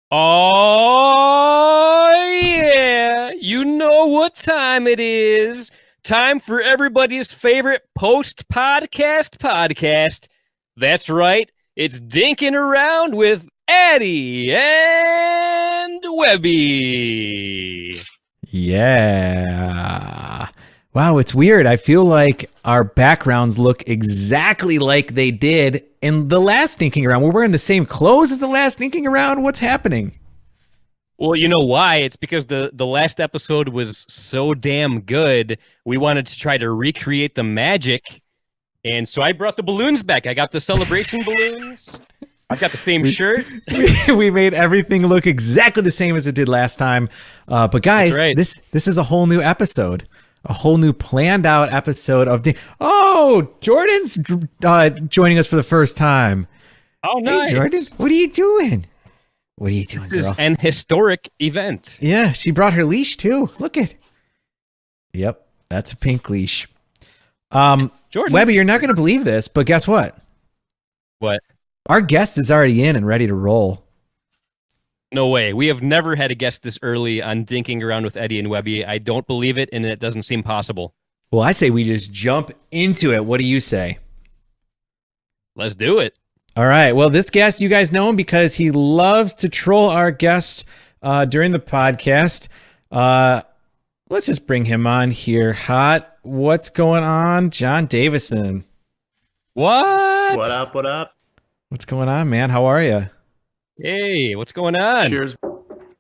Oh, yeah. You know what time it is. Time for everybody's favorite post-podcast. That's right. It's Dinking Around with Eddie and Webby. Yeah. Wow, it's weird. I feel like our backgrounds look exactly like they did in the last Dinking Around. We're wearing the same clothes as the last Dinking Around. What's happening? Well, you know why? It's because the last episode was so damn good. We wanted to try to recreate the magic. And so I brought the balloons back. I got the celebration balloons. I've got the same shirt. We made everything look exactly the same as it did last time. But guys, right. this is a whole new episode. A whole new planned out episode of Jordan's joining us for the first time. Oh, nice. Hey, Jordan, what are you doing? What are you doing, girl? This is an historic event. Yeah, she brought her leash too. Look at. Yep, that's a pink leash. Jordan, Webby, you're not going to believe this, but guess what? What? Our guest is already in and ready to roll. No way. We have never had a guest this early on Dinking Around with Eddie and Webby. I don't believe it, and it doesn't seem possible. Well, I say we just jump into it. What do you say? Let's do it. All right. Well, this guest, you guys know him because he loves to troll our guests during the podcast. Let's just bring him on here. Hot. What's going on? John Davison. What? What up? What up? What's going on, man? How are you? Hey, what's going on? Cheers.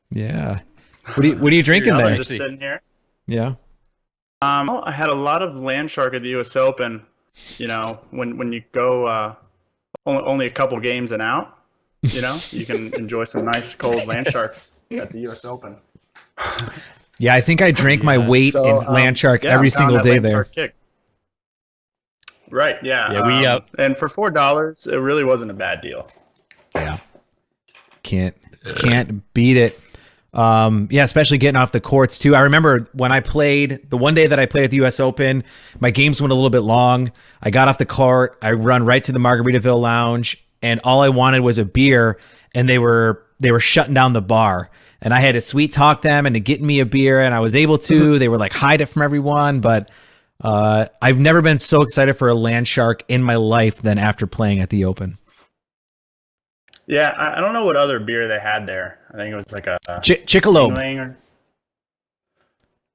Yeah. What are you drinking I'm there? just sitting here. Yeah. I had a lot of land shark at the U.S. Open. You know, when you go only a couple games and out, you know, you can enjoy some nice cold land sharks at the U.S. Open. Yeah, I think I drank my weight in land shark every single day there. Kick. Right. Yeah. Yeah. And for $4, it really wasn't a bad deal. Yeah. Can't beat it. Yeah, especially getting off the courts too. I remember when I played the one day that I played at the US Open, my games went a little bit long. I got off the court, I run right to the Margaritaville Lounge, and all I wanted was a beer, and they were shutting down the bar. And I had to sweet talk them into getting me a beer, and I was able to. They were like, hide it from everyone, but I've never been so excited for a land shark in my life than after playing at the Open. Yeah, I don't know what other beer they had there. I think it was like a Chickalobe.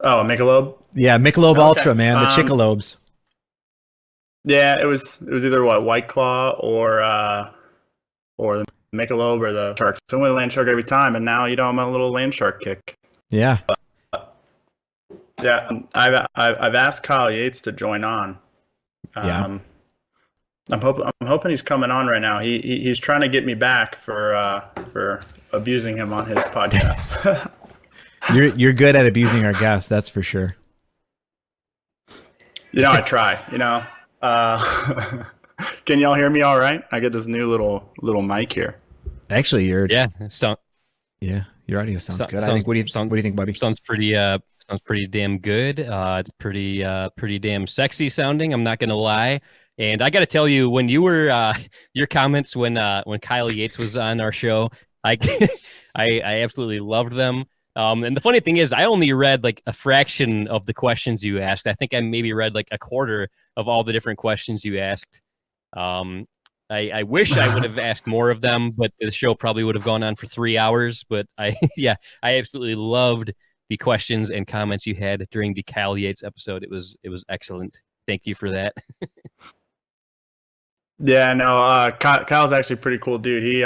A Michelob. Yeah, Michelob Okay. Ultra, man, the Chickalobes. Yeah, it was either White Claw or the Michelob or the Shark. So I went land shark every time, and now I'm a little land shark kick. Yeah. Yeah, I've asked Kyle Yates to join on. Yeah. I'm hoping he's coming on right now. He's trying to get me back for abusing him on his podcast. You're good at abusing our guests, that's for sure. You know, I try. You know, can y'all hear me all right? I get this new little mic here. Actually, your audio sounds good. I think. What do you think, Bobby? Sounds pretty damn good. It's pretty damn sexy sounding. I'm not gonna lie. And I got to tell you, when you were your comments when Kyle Yates was on our show, I absolutely loved them. And the funny thing is, I only read like a fraction of the questions you asked. I think I maybe read like a quarter of all the different questions you asked. I wish I would have asked more of them, but the show probably would have gone on for 3 hours. But I absolutely loved the questions and comments you had during the Kyle Yates episode. It was excellent. Thank you for that. Yeah, no, Kyle's actually a pretty cool dude. He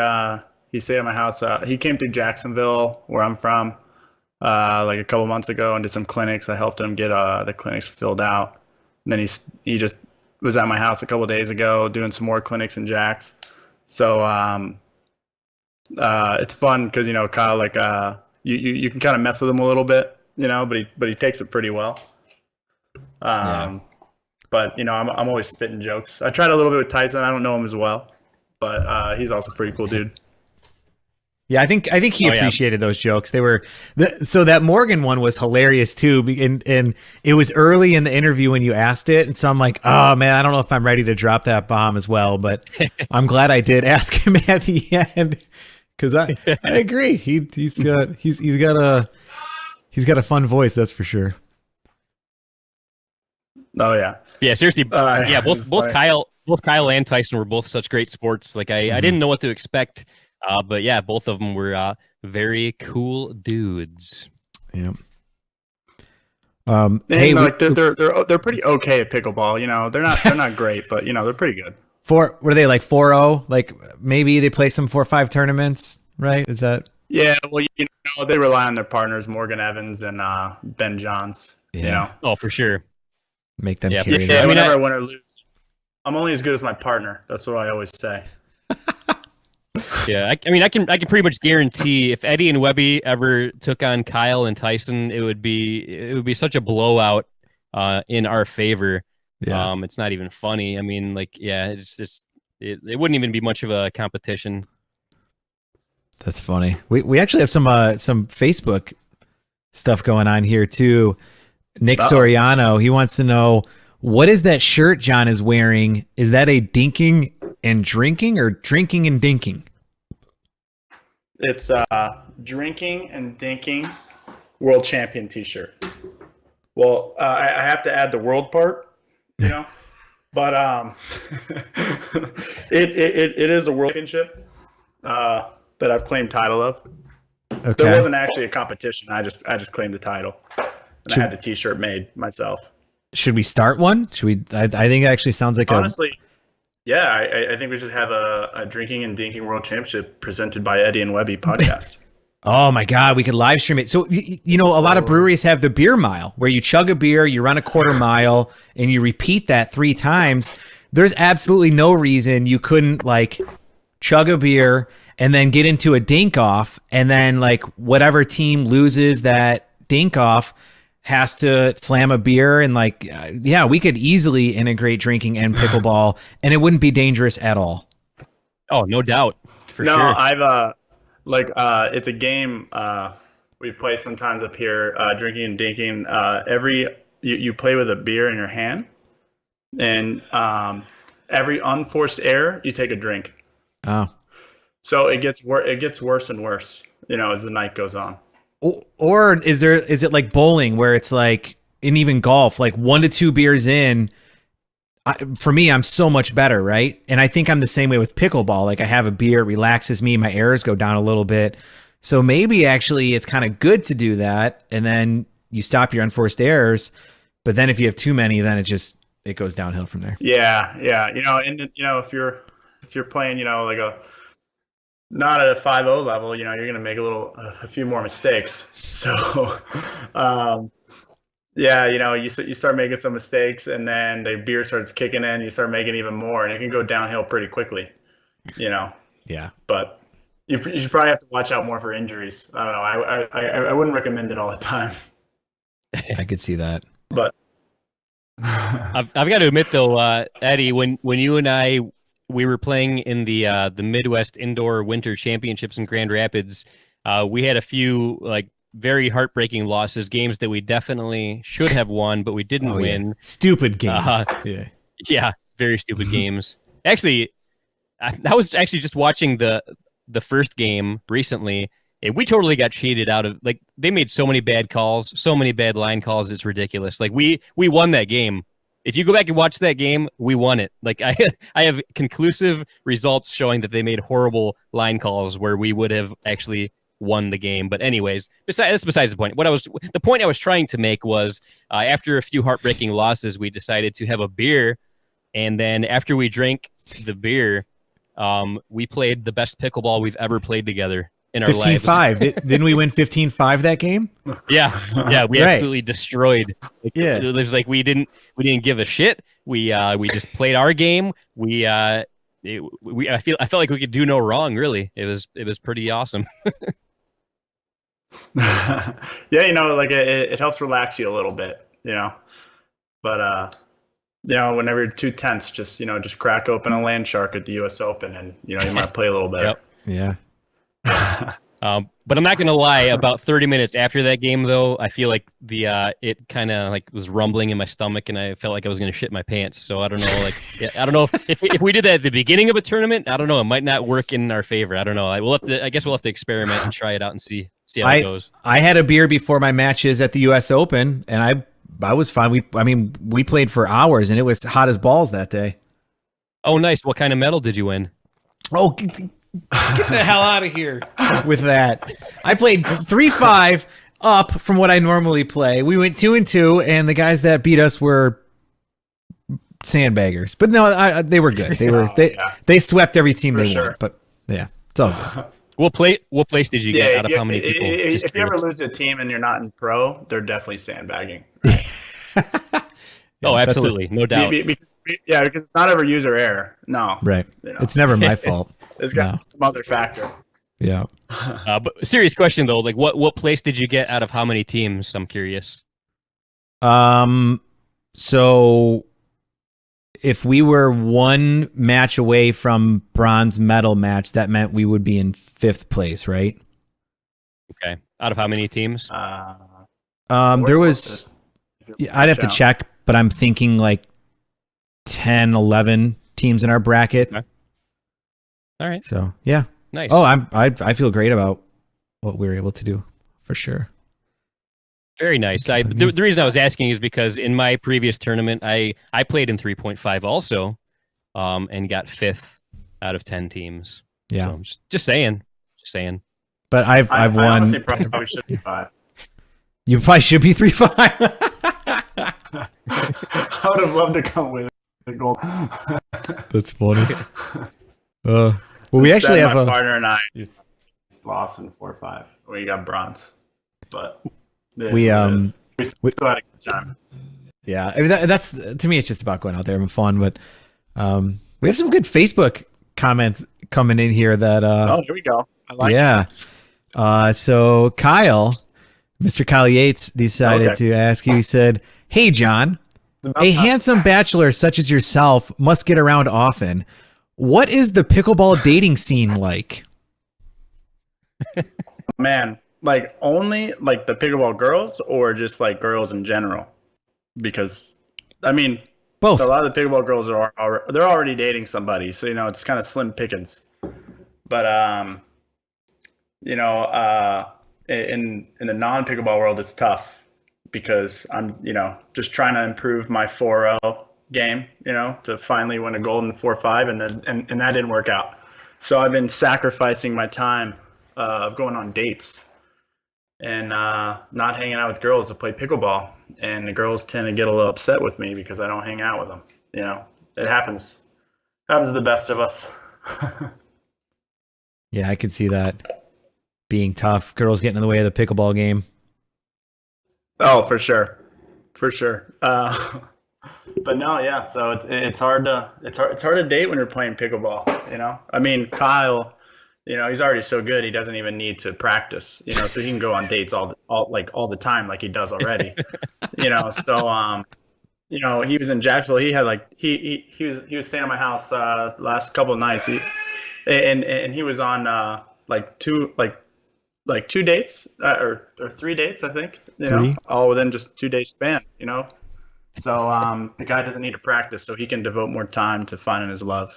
stayed at my house. He came to Jacksonville, where I'm from, like a couple months ago, and did some clinics. I helped him get the clinics filled out. And then he just was at my house a couple days ago doing some more clinics in Jax. So it's fun because, you know, Kyle, like you can kind of mess with him a little bit, you know, but he takes it pretty well. But, you know, I'm always spitting jokes. I tried a little bit with Tyson. I don't know him as well, but he's also a pretty cool dude. Yeah, I think he appreciated those jokes. They were so that Morgan one was hilarious too, and it was early in the interview when you asked it, and so I'm like, oh man, I don't know if I'm ready to drop that bomb as well, but I'm glad I did ask him at the end Because I agree. He's got a fun voice, that's for sure. Oh yeah. Yeah, seriously. Yeah, it's both funny. Kyle and Tyson were both such great sports. Like I didn't know what to expect. But yeah, both of them were very cool dudes. Yeah. And Hey, like they're pretty okay at pickleball. You know, they're not great, but you know they're pretty good. were they like 4-0? Like maybe they play some 4-5 tournaments, right? Is that? Yeah, well, you know, they rely on their partners, Morgan Evans and Ben Johns. Yeah. You know, Oh, for sure. Make them Yeah, carry yeah. that. I mean, Whenever I win or lose, I'm only as good as my partner. That's what I always say. Yeah, I mean, I can pretty much guarantee if Eddie and Webby ever took on Kyle and Tyson, it would be such a blowout in our favor. Yeah. It's not even funny. I mean, like, yeah, it wouldn't even be much of a competition. That's funny. We actually have some Facebook stuff going on here too. Nick Soriano, he wants to know, what is that shirt John is wearing? Is that a dinking and drinking or drinking and dinking? It's drinking and dinking world champion T-shirt. Well, I have to add the world part, you know, but it is a world championship that I've claimed title of. Okay. There wasn't actually a competition. I just claimed the title, and I had the T-shirt made myself. Should we start one? Should we? I think it actually sounds like Honestly, yeah, I think we should have a drinking and dinking world championship presented by Eddie and Webby podcast. Oh my God, we could live stream it. So, you know, a lot of breweries have the beer mile where you chug a beer, you run a quarter mile, and you repeat that 3 times. There's absolutely no reason you couldn't like chug a beer and then get into a dink off, and then like whatever team loses that dink off has to slam a beer, and like, yeah, we could easily integrate drinking and pickleball and it wouldn't be dangerous at all. Oh, no doubt. For No, sure. I've it's a game we play sometimes up here, drinking and dinking. You play with a beer in your hand, and every unforced error you take a drink. Oh. So it gets worse and worse, you know, as the night goes on. Or is it like bowling where it's like, and even golf, like 1 to 2 beers in, for me, I'm so much better, right? And I think I'm the same way with pickleball. Like I have a beer, it relaxes me, my errors go down a little bit. So maybe actually it's kind of good to do that, and then you stop your unforced errors. But then if you have too many, then it goes downhill from there. Yeah, you know, and you know if you're playing, you know, like not at a 5-0 level, you know, you're gonna make a few more mistakes. So, yeah, you know, you start making some mistakes, and then the beer starts kicking in. You start making even more, and it can go downhill pretty quickly. You know. Yeah. But you should probably have to watch out more for injuries. I don't know. I wouldn't recommend it all the time. I could see that. But I've got to admit though, Eddie, when you and we were playing in the Midwest Indoor Winter Championships in Grand Rapids, we had a few like very heartbreaking losses, games that we definitely should have won, but we didn't win. Yeah. Stupid games. Yeah, very stupid games. Actually, I was actually just watching the first game recently, and we totally got cheated out of. Like they made so many bad calls, so many bad line calls. It's ridiculous. Like we won that game. If you go back and watch that game, we won it. Like I have conclusive results showing that they made horrible line calls where we would have actually won the game. But anyways, that's besides the point. The point I was trying to make was after a few heartbreaking losses, we decided to have a beer, and then after we drank the beer, we played the best pickleball we've ever played together in our lives. 15-5. Didn't we win 15-5 that game? Yeah, we absolutely destroyed. Yeah, it was like we didn't give a shit. We just played our game. I felt like we could do no wrong. Really, it was pretty awesome. yeah, you know, like it helps relax you a little bit, you know. But you know, whenever you're too tense, just crack open a land shark at the U.S. Open, and you know you might play a little better. Yep. Yeah. But I'm not gonna lie. About 30 minutes after that game, though, I feel like it kind of like was rumbling in my stomach, and I felt like I was gonna shit my pants. So I don't know. Like, yeah, I don't know if we did that at the beginning of a tournament. I don't know. It might not work in our favor. I don't know. I guess we'll have to experiment and try it out and see how it goes. I had a beer before my matches at the U.S. Open, and I was fine. We played for hours, and it was hot as balls that day. Oh, nice. What kind of medal did you win? Oh, get the hell out of here with that. I played 3-5 up from what I normally play. We went 2-2, and the guys that beat us were sandbaggers. But no, they were good. They swept every team they won. But yeah, it's all good. What place did you get out of how many people? If you ever lose a team and you're not in pro, they're definitely sandbagging. Right? Oh, absolutely, no doubt. Because it's not ever user error. No, right. It's never my fault. It's got some other factor. Yeah. But serious question though, like what place did you get out of how many teams? I'm curious. So if we were one match away from bronze medal match, that meant we would be in 5th place, right? Okay. Out of how many teams? There was, I'd have to check, but I'm thinking like 10, 11 teams in our bracket. Okay. All right. So yeah. Nice. Oh, I feel great about what we were able to do for sure. Very nice. The reason I was asking is because in my previous tournament, I played in 3.5 also, and got 5th out of 10 teams. Yeah. So just saying. But I've won. I honestly probably should be 5. You probably should be 3-5. I would have loved to come with the gold. That's funny. Well, we actually have my a partner and I lost in 4-5. We got bronze, but we still had a good time. Yeah, I mean that's to me. It's just about going out there having fun. But we have some good Facebook comments coming in here. That here we go. I like it. So Mr. Kyle Yates decided to ask you. He said, "Hey John, a handsome bachelor such as yourself must get around often. What is the pickleball dating scene like?" Man, like only like the pickleball girls, or just like girls in general? Because I mean, both. A lot of the pickleball girls they're already dating somebody, so it's kind of slim pickings. But in the non-pickleball world, it's tough because I'm just trying to improve my 4-0 game, to finally win a gold in 4-5, and that didn't work out. So I've been sacrificing my time of going on dates and not hanging out with girls to play pickleball. And the girls tend to get a little upset with me because I don't hang out with them. It happens. It happens to the best of us. Yeah, I could see that being tough. Girls getting in the way of the pickleball game. Oh, for sure. But no, yeah. So it's hard to date when you're playing pickleball. I mean, Kyle, he's already so good he doesn't even need to practice. So he can go on dates all the time like he does already. So he was in Jacksonville. He had he was staying at my house last couple of nights. And he was on two dates or 3 dates, I think. All within just 2 days span. So the guy doesn't need to practice, so he can devote more time to finding his love.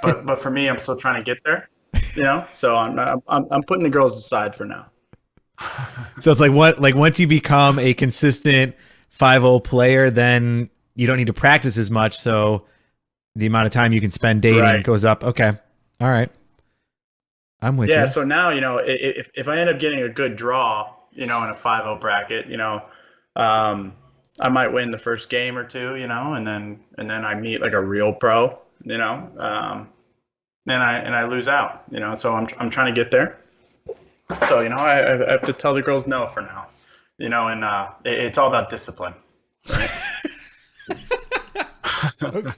But for me, I'm still trying to get there. So I'm putting the girls aside for now. So it's like once you become a consistent 5-0 player, then you don't need to practice as much. So the amount of time you can spend dating goes up. Okay, all right, I'm with you. Yeah. So now if I end up getting a good draw, in a 5-0 bracket, I might win the first game or two, and then I meet like a real pro, and I lose out, So I'm trying to get there. So I have to tell the girls no for now, and it's all about discipline, right? Okay.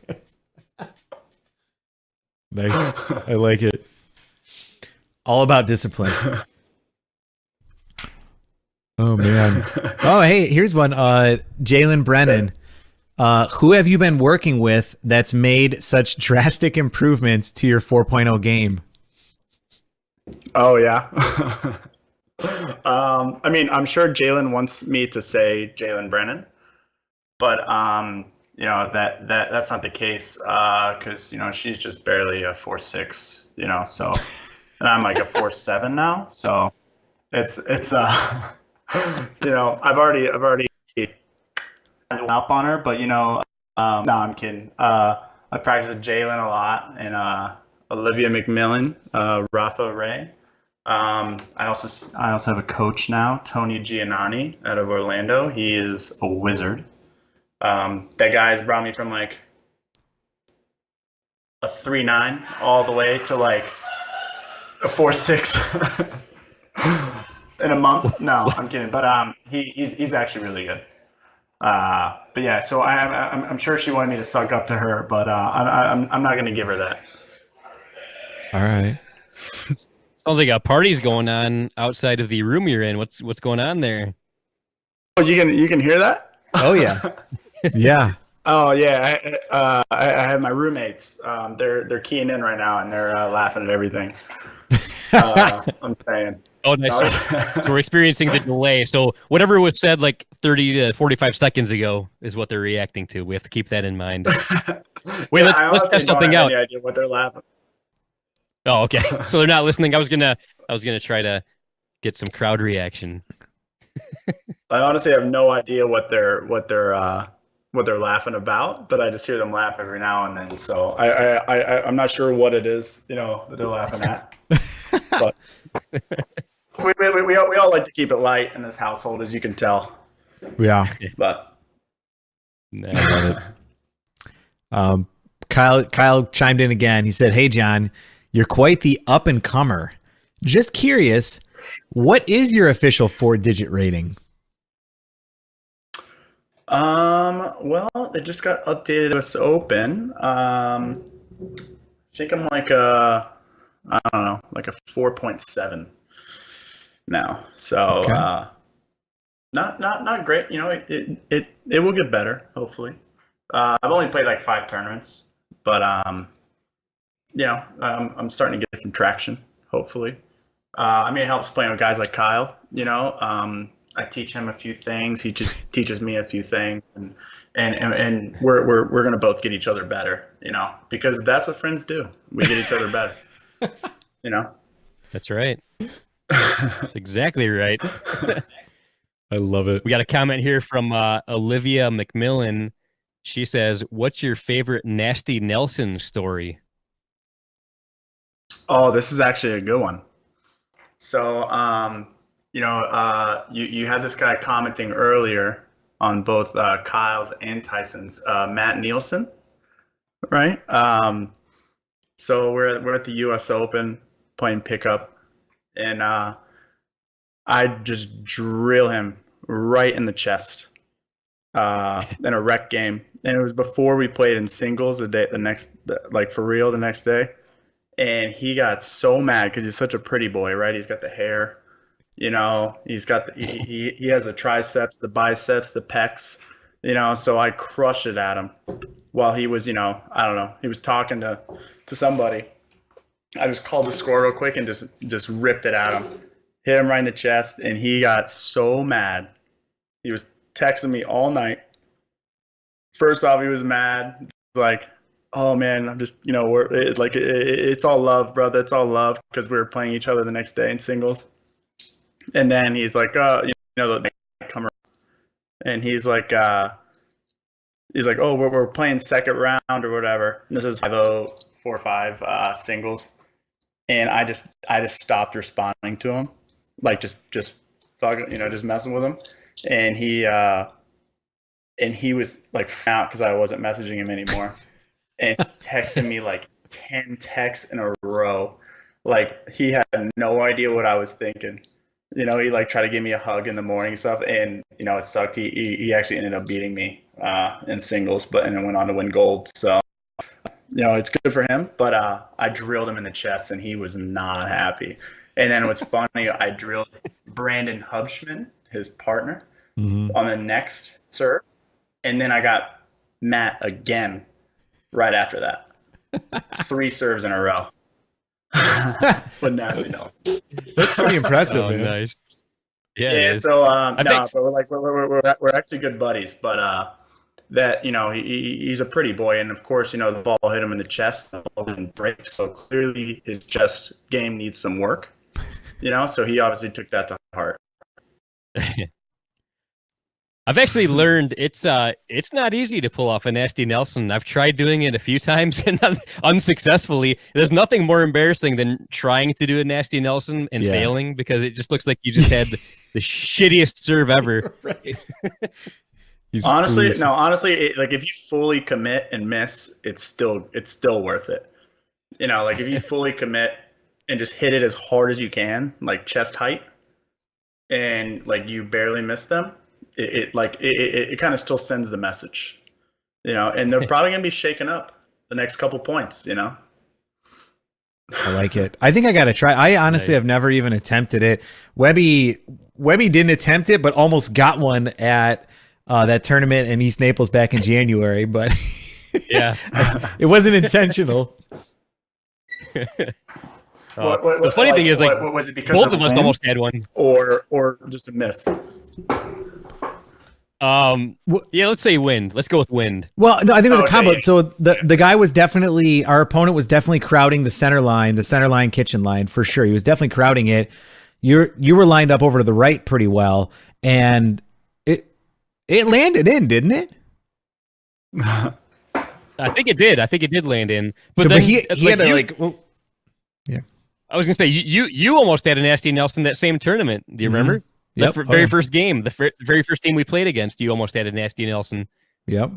Nice. I like it. All about discipline. Oh man. Oh hey, here's one. Jalen Brennan. Who have you been working with that's made such drastic improvements to your 4.0 game? Oh yeah. I mean, I'm sure Jalen wants me to say Jalen Brennan, but that's not the case because she's just barely a 4'6", so and I'm like a 4'7" now, so it's I've already up on her, but no, I'm kidding. I practice with Jalen a lot and Olivia McMillan, Rafa Ray. I also have a coach now, Tony Giannani out of Orlando. He is a wizard. That guy has brought me from like a 3'9" all the way to like a 4'6" in a month. No, I'm kidding. But he's actually really good. But yeah, so I'm sure she wanted me to suck up to her, but I'm not gonna give her that. All right. Sounds like a party's going on outside of the room you're in. What's going on there? Oh, you can hear that? Oh yeah. Yeah. Oh yeah, I have my roommates. They're keying in right now and they're laughing at everything. I'm saying. Oh, nice. So we're experiencing the delay. So whatever was said like 30 to 45 seconds ago is what they're reacting to. We have to keep that in mind. Wait, Yeah, let's test something out. Any idea what they're laughing? Oh, okay. So they're not listening. I was gonna try to get some crowd reaction. I honestly have no idea what they're laughing about, but I just hear them laugh every now and then. So I'm not sure what it is, that they're laughing at. But we all like to keep it light in this household, as you can tell. Yeah. But Kyle chimed in again. He said, "Hey John, you're quite the up and comer. Just curious, what is your official 4-digit rating?" Well, they just got updated US Open. I think I'm like I don't know, like a 4.7 now. So Okay. not great. It will get better, hopefully. I've only played like 5 tournaments, but I'm starting to get some traction, hopefully. I mean, it helps playing with guys like Kyle. I teach him a few things. He just teaches me a few things, and we're gonna both get each other better. Because that's what friends do. We get each other better. That's right. That's exactly right. I love it. We got a comment here from Olivia McMillan. She says, "What's your favorite Nasty Nelson story?" Oh, this is actually a good one. So, you had this guy commenting earlier on both Kyle's and Tyson's, Matt Nielsen, right? So we're at the U.S. Open playing pickup, and I just drill him right in the chest in a rec game, and it was before we played in singles like for real the next day, and he got so mad because he's such a pretty boy, right? He's got the hair. He's got he has the triceps, the biceps, the pecs, so I crushed it at him while he was, I don't know, he was talking to somebody. I just called the score real quick and just ripped it at him, hit him right in the chest, and he got so mad. He was texting me all night. First off, he was mad, like, oh man, I'm just, it's all love, brother. It's all love because we were playing each other the next day in singles. And then he's like, the come around. And he's like, oh, we're playing second round or whatever. And this is 5-0-4-5 singles. And I just stopped responding to him, like just fucking, just messing with him. And he was like out because I wasn't messaging him anymore, and texting me like 10 texts in a row. Like he had no idea what I was thinking. He like tried to give me a hug in the morning and stuff, and it sucked. He actually ended up beating me in singles, and then went on to win gold. So it's good for him. But I drilled him in the chest, and he was not happy. And then what's funny, I drilled Brandon Hubschman, his partner, on the next serve, and then I got Matt again right after that. 3 serves in a row. with Nasty Nelson. That's pretty impressive, Oh, man. nice. Yeah, it Yeah, is. so I no, think but we're actually good buddies. But that he's a pretty boy, and of course the ball hit him in the chest, the ball didn't break, so clearly his chest game needs some work. So he obviously took that to heart. I've actually learned it's not easy to pull off a nasty Nelson. I've tried doing it a few times and unsuccessfully. There's nothing more embarrassing than trying to do a nasty Nelson and failing, because it just looks like you just had the shittiest serve ever. Right. Honestly, like if you fully commit and miss, it's still worth it. Like if you fully commit and just hit it as hard as you can, like chest height, and like you barely miss them, it kind of still sends the message, and they're probably gonna be shaken up the next couple points, I like it. I think I got to try. I honestly have never even attempted it. Webby didn't attempt it, but almost got one at that tournament in East Naples back in January, but Yeah. it wasn't intentional. The funny thing is, like, was it because both of us wind almost had one. or just a miss? Yeah, let's say wind. Let's go with wind. Well, no, I think it was a combo. Yeah. So the guy was definitely, our opponent was definitely crowding the center line kitchen line for sure. He was definitely crowding it. You were lined up over to the right pretty well, and it landed in, didn't it? I think it did. I think it did land in. But So, then, but he had to you, yeah. I was gonna say you almost had a nasty Nelson that same tournament. Do you remember? Yep. The very first game, the very first team we played against, you almost had a nasty Nelson. Yep.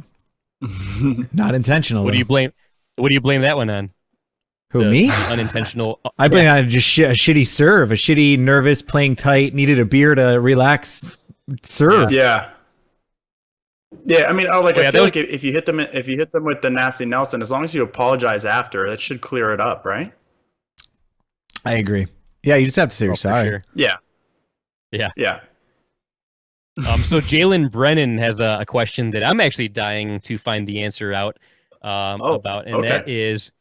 Not intentional. What do you blame? What do you blame that one on? Who, me? The unintentional. I blame it on just a shitty serve, a shitty, nervous, playing tight, needed a beer to relax serve. Yeah. Yeah, I mean, I feel was- like if you hit them with the nasty Nelson, as long as you apologize after, that should clear it up, right? I agree. Yeah, you just have to say you're for sorry. sure. Yeah. Yeah. Yeah. So Jalen Brennan has a question that I'm actually dying to find the answer out about, and that is,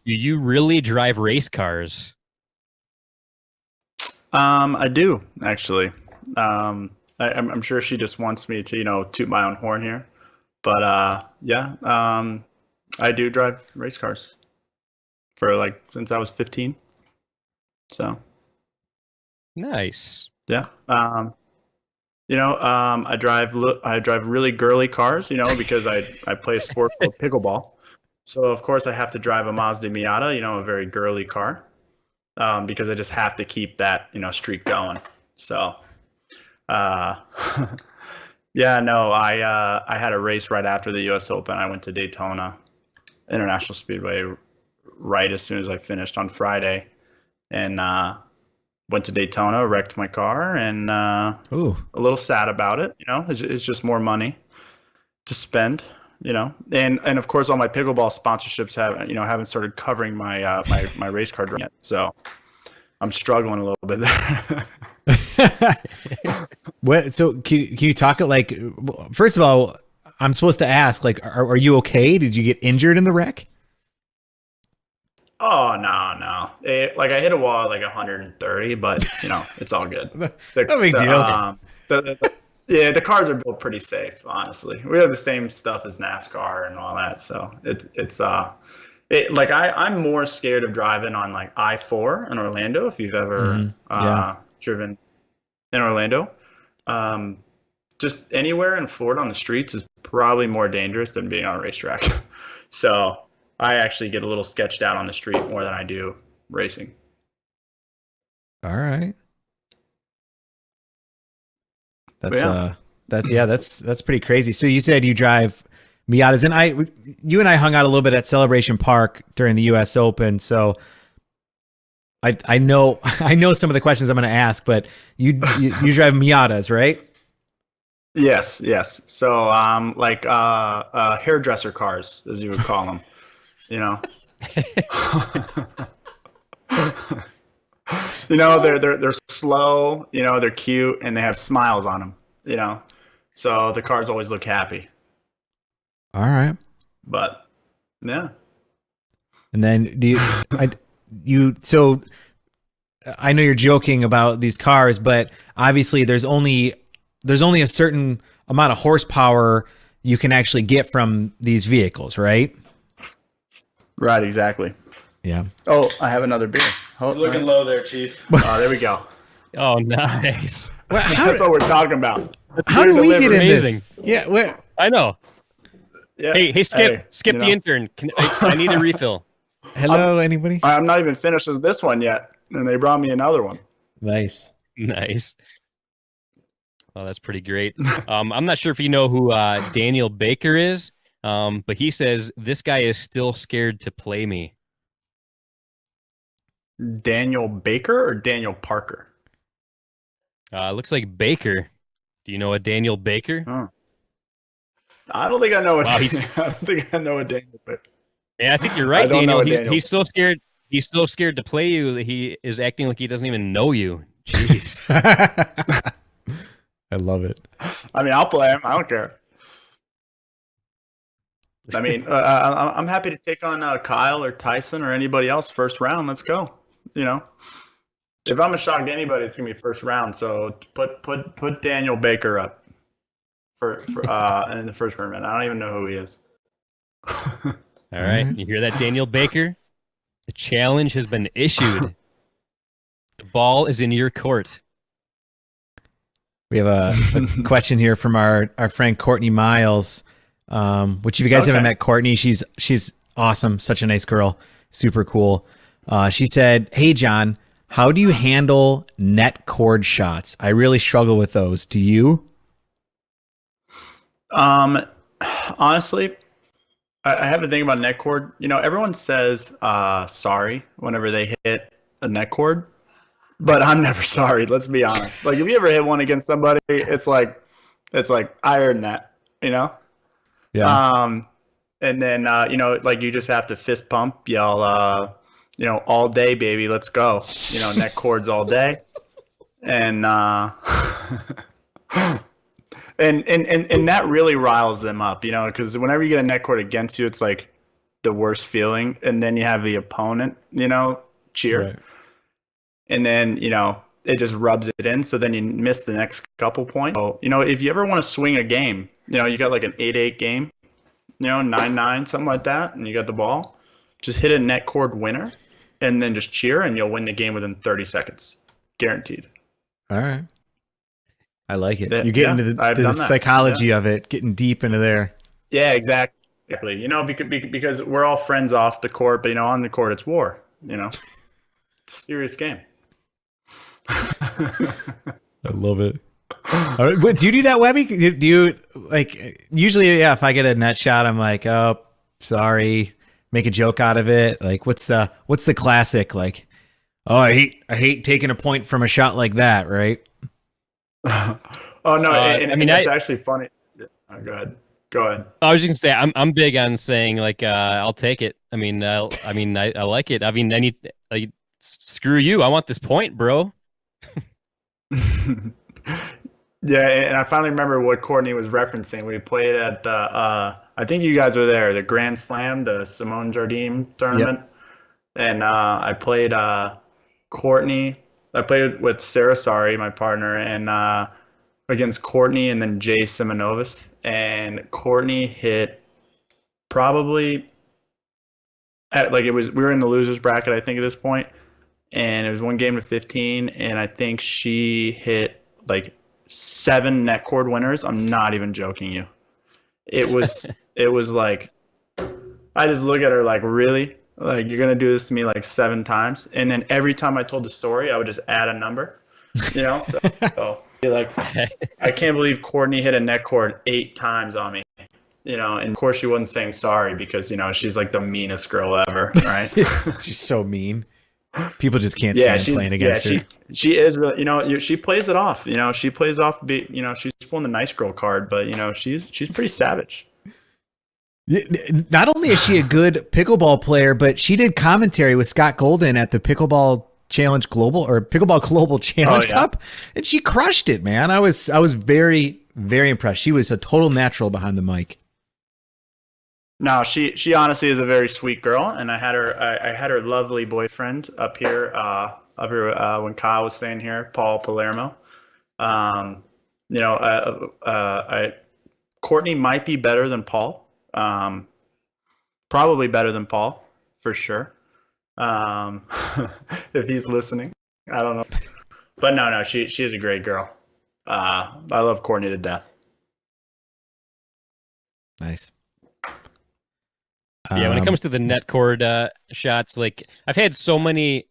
do you really drive race cars? I do actually. I'm sure she just wants me to toot my own horn here, but yeah, I do drive race cars for since I was 15. So Nice. yeah, I drive really girly cars, because I play a sport called pickleball. So of course I have to drive a Mazda Miata, a very girly car, because I just have to keep that streak going. So, yeah, no, I had a race right after the U.S. Open. I went to Daytona International Speedway right as soon as I finished on Friday, and went to Daytona, wrecked my car, and Ooh. a little sad about it. It's just more money to spend. And of course all my pickleball sponsorships haven't started covering my my race card yet. So I'm struggling a little bit there. So can you talk first of all, I'm supposed to ask, are you okay? Did you get injured in the wreck? Oh, no. I hit a wall at 130, but it's all good. No big deal. The cars are built pretty safe, honestly. We have the same stuff as NASCAR and all that, so I'm more scared of driving on I-4 in Orlando, if you've ever driven in Orlando. Just anywhere in Florida on the streets is probably more dangerous than being on a racetrack. So I actually get a little sketched out on the street more than I do racing. All right. Yeah. That's pretty crazy. So you said you drive Miatas, and you and I hung out a little bit at Celebration Park during the U.S. Open. So I know some of the questions I'm going to ask, but you drive Miatas, right? Yes. So hairdresser cars, as you would call them. They're slow, they're cute, and they have smiles on them, so the cars always look happy. All right. But yeah. And then so I know you're joking about these cars, but obviously there's only a certain amount of horsepower you can actually get from these vehicles, right? Right, exactly. Yeah. Oh, I have another beer. You're looking low there, Chief. There we go. Oh, nice. Well, That's what we're talking about. how do we get in Amazing. this? Yeah. I know. Yeah. Hey, Skip you the know. intern. I need a refill. Hello, anybody? I'm not even finished with this one yet, and they brought me another one. Nice. Nice. Oh, that's pretty great. I'm not sure if you know who Daniel Baker is, but he says this guy is still scared to play me. Daniel Baker or Daniel Parker? Looks like Baker. Do you know a Daniel Baker? Oh. I don't think I know Wow, I don't think I know a Daniel Baker. Yeah, I think you're right, I don't know Daniel. a Daniel. He's so scared. He's so scared to play you that he is acting like he doesn't even know you. Jeez. I love it. I mean, I'll play him. I don't care. I mean, I'm happy to take on Kyle or Tyson or anybody else first round. Let's go. You know, if I'm a shock to anybody, it's gonna be first round. So put Daniel Baker up for in the first tournament. I don't even know who he is. All right. You hear that, Daniel Baker? The challenge has been issued. The ball is in your court. We have a question here from our friend Courtney Miles. Which if you guys haven't met Courtney, she's awesome, such a nice girl, super cool. She said, "Hey John, how do you handle net cord shots? I really struggle with those. Do you?" Honestly, I have to think about net cord. You know, everyone says sorry whenever they hit a net cord, but I'm never sorry. Let's be honest. Like, if you ever hit one against somebody, it's like I earned that. You know. Yeah. And then you know, like, you just have to fist pump, yell, you know, all day, baby, let's go. You know, net cords all day, and and that really riles them up, you know, because whenever you get a net cord against you, it's like the worst feeling, and then you have the opponent, you know, cheer, Right. and then, you know, it just rubs it in, so then you miss the next couple points. So, you know, if you ever want to swing a game, you know, you got like an 8-8 game, you know, 9-9, something like that, and you got the ball, just hit a net cord winner, and then just cheer, and you'll win the game within 30 seconds. Guaranteed. All right. I like it. Yeah, You get yeah, into I've the done that. psychology of it, getting deep into there. Yeah, exactly. You know, because we're all friends off the court, but, you know, on the court, it's war, you know. It's a serious game. I love it. All right. But do you do that, Webby? Do you, like, usually, yeah, if I get a net shot, I'm like, oh, sorry, make a joke out of it. Like, what's the classic? Like, oh, I hate taking a point from a shot like that, right? Oh no, I mean, it's actually funny. Oh, go ahead. I was just gonna say I'm big on saying, like, I'll take it. I mean, I like it. I mean, I need, like, screw you. I want this point, bro. Yeah, and I finally remember what Courtney was referencing. We played at I think you guys were there, the Grand Slam, the Simone Jardim tournament. Yep. And I played Courtney. I played with Sarah Sari, my partner, and against Courtney and then Jay Simonovis. And Courtney hit probably we were in the losers bracket, I think, at this point, and it was 1-15, and I think she hit like 7 net cord winners. I'm not even joking you. It was like, I just look at her like, really? Like, you're gonna do this to me like 7 times? And then every time I told the story, I would just add a number, you know. So like, I can't believe Courtney hit a net cord 8 times on me, you know. And of course, she wasn't saying sorry because, you know, she's like the meanest girl ever, right? She's so mean. People just can't stand playing against her. She is really, you know, she plays it off. You know, she plays off. You know, she's pulling the nice girl card, but, you know, she's pretty savage. Not only is she a good pickleball player, but she did commentary with Scott Golden at the Pickleball Challenge Global or Pickleball Global Challenge Cup, and she crushed it, man. I was very, very impressed. She was a total natural behind the mic. No, she honestly is a very sweet girl, and I had her lovely boyfriend when Kyle was staying here, Paul Palermo. Um, you know, I Courtney might be better than Paul. Probably better than Paul for sure. Um, if he's listening, I don't know, but no, she is a great girl. I love Courtney to death. Nice. Yeah, when it comes to the net cord shots, like I've had so many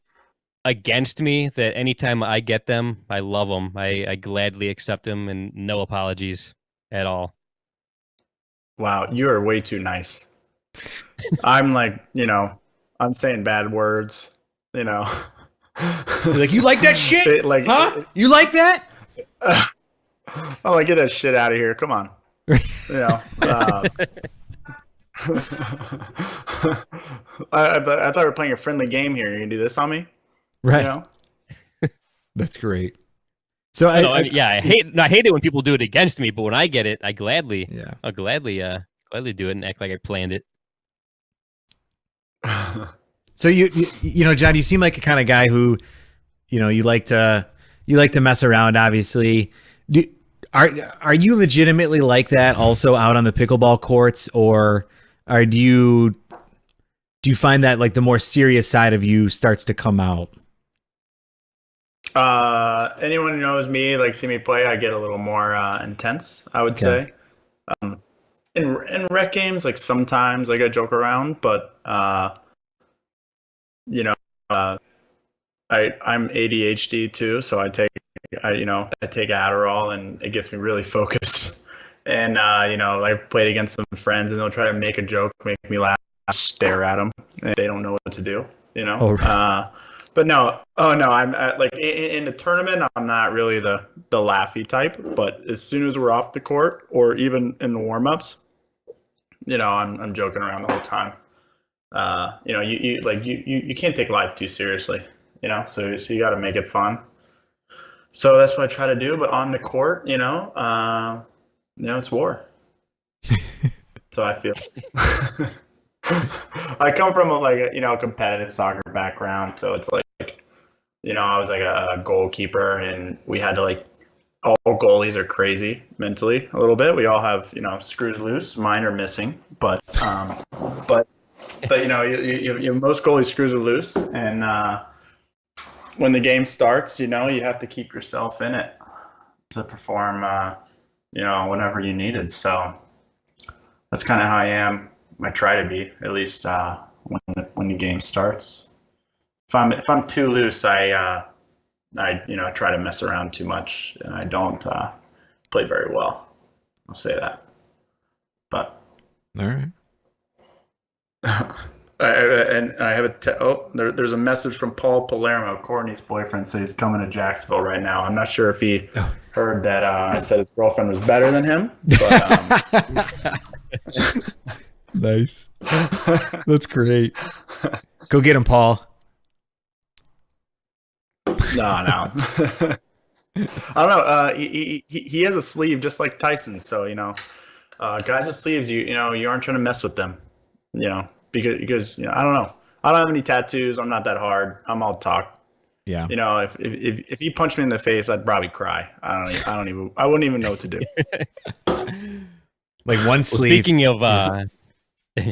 against me that anytime I get them, I love them. I gladly accept them and no apologies at all. Wow, you are way too nice. I'm like, I'm saying bad words, you know. You're like, you like that shit? Like, huh? You like that? I'm like, get that shit out of here. Come on. You know. I thought we were playing a friendly game here. You can do this on me, right? You know? That's great. So I hate it when people do it against me, but when I get it, I'll gladly do it and act like I planned it. So you know, John, you seem like a kind of guy who, you like to mess around. Obviously, are you legitimately like that also out on the pickleball courts, or do you find that like the more serious side of you starts to come out? Anyone who knows me, like see me play, I get a little more intense, I would say. In rec games, like sometimes like I joke around, but I'm ADHD too, so I take Adderall and it gets me really focused. And I've played against some friends and they'll try to make a joke, make me laugh, stare at them, and they don't know what to do. But no, I'm like in the tournament, I'm not really the laughy type. But as soon as we're off the court or even in the warm-ups, I'm joking around the whole time. You can't take life too seriously, so you got to make it fun. So that's what I try to do. But on the court, it's war. So I feel. I come from a competitive soccer background, so it's like, I was like a goalkeeper, and we had to all goalies are crazy mentally a little bit. We all have screws loose. Mine are missing, but most goalies screws are loose, and when the game starts, you have to keep yourself in it to perform, whenever you need it. So that's kind of how I am. I try to be, at least when the game starts. If I'm too loose, I try to mess around too much, and I don't play very well. I'll say that. But all right. And I have there's a message from Paul Palermo, Courtney's boyfriend, says he's coming to Jacksonville right now. I'm not sure if he heard that I said his girlfriend was better than him. But, nice. That's great. Go get him, Paul. No. I don't know. He has a sleeve just like Tyson. So, guys with sleeves, you aren't trying to mess with them, because I don't know. I don't have any tattoos. I'm not that hard. I'm all talk. Yeah. If he punched me in the face, I'd probably cry. I wouldn't even know what to do. Like one sleeve.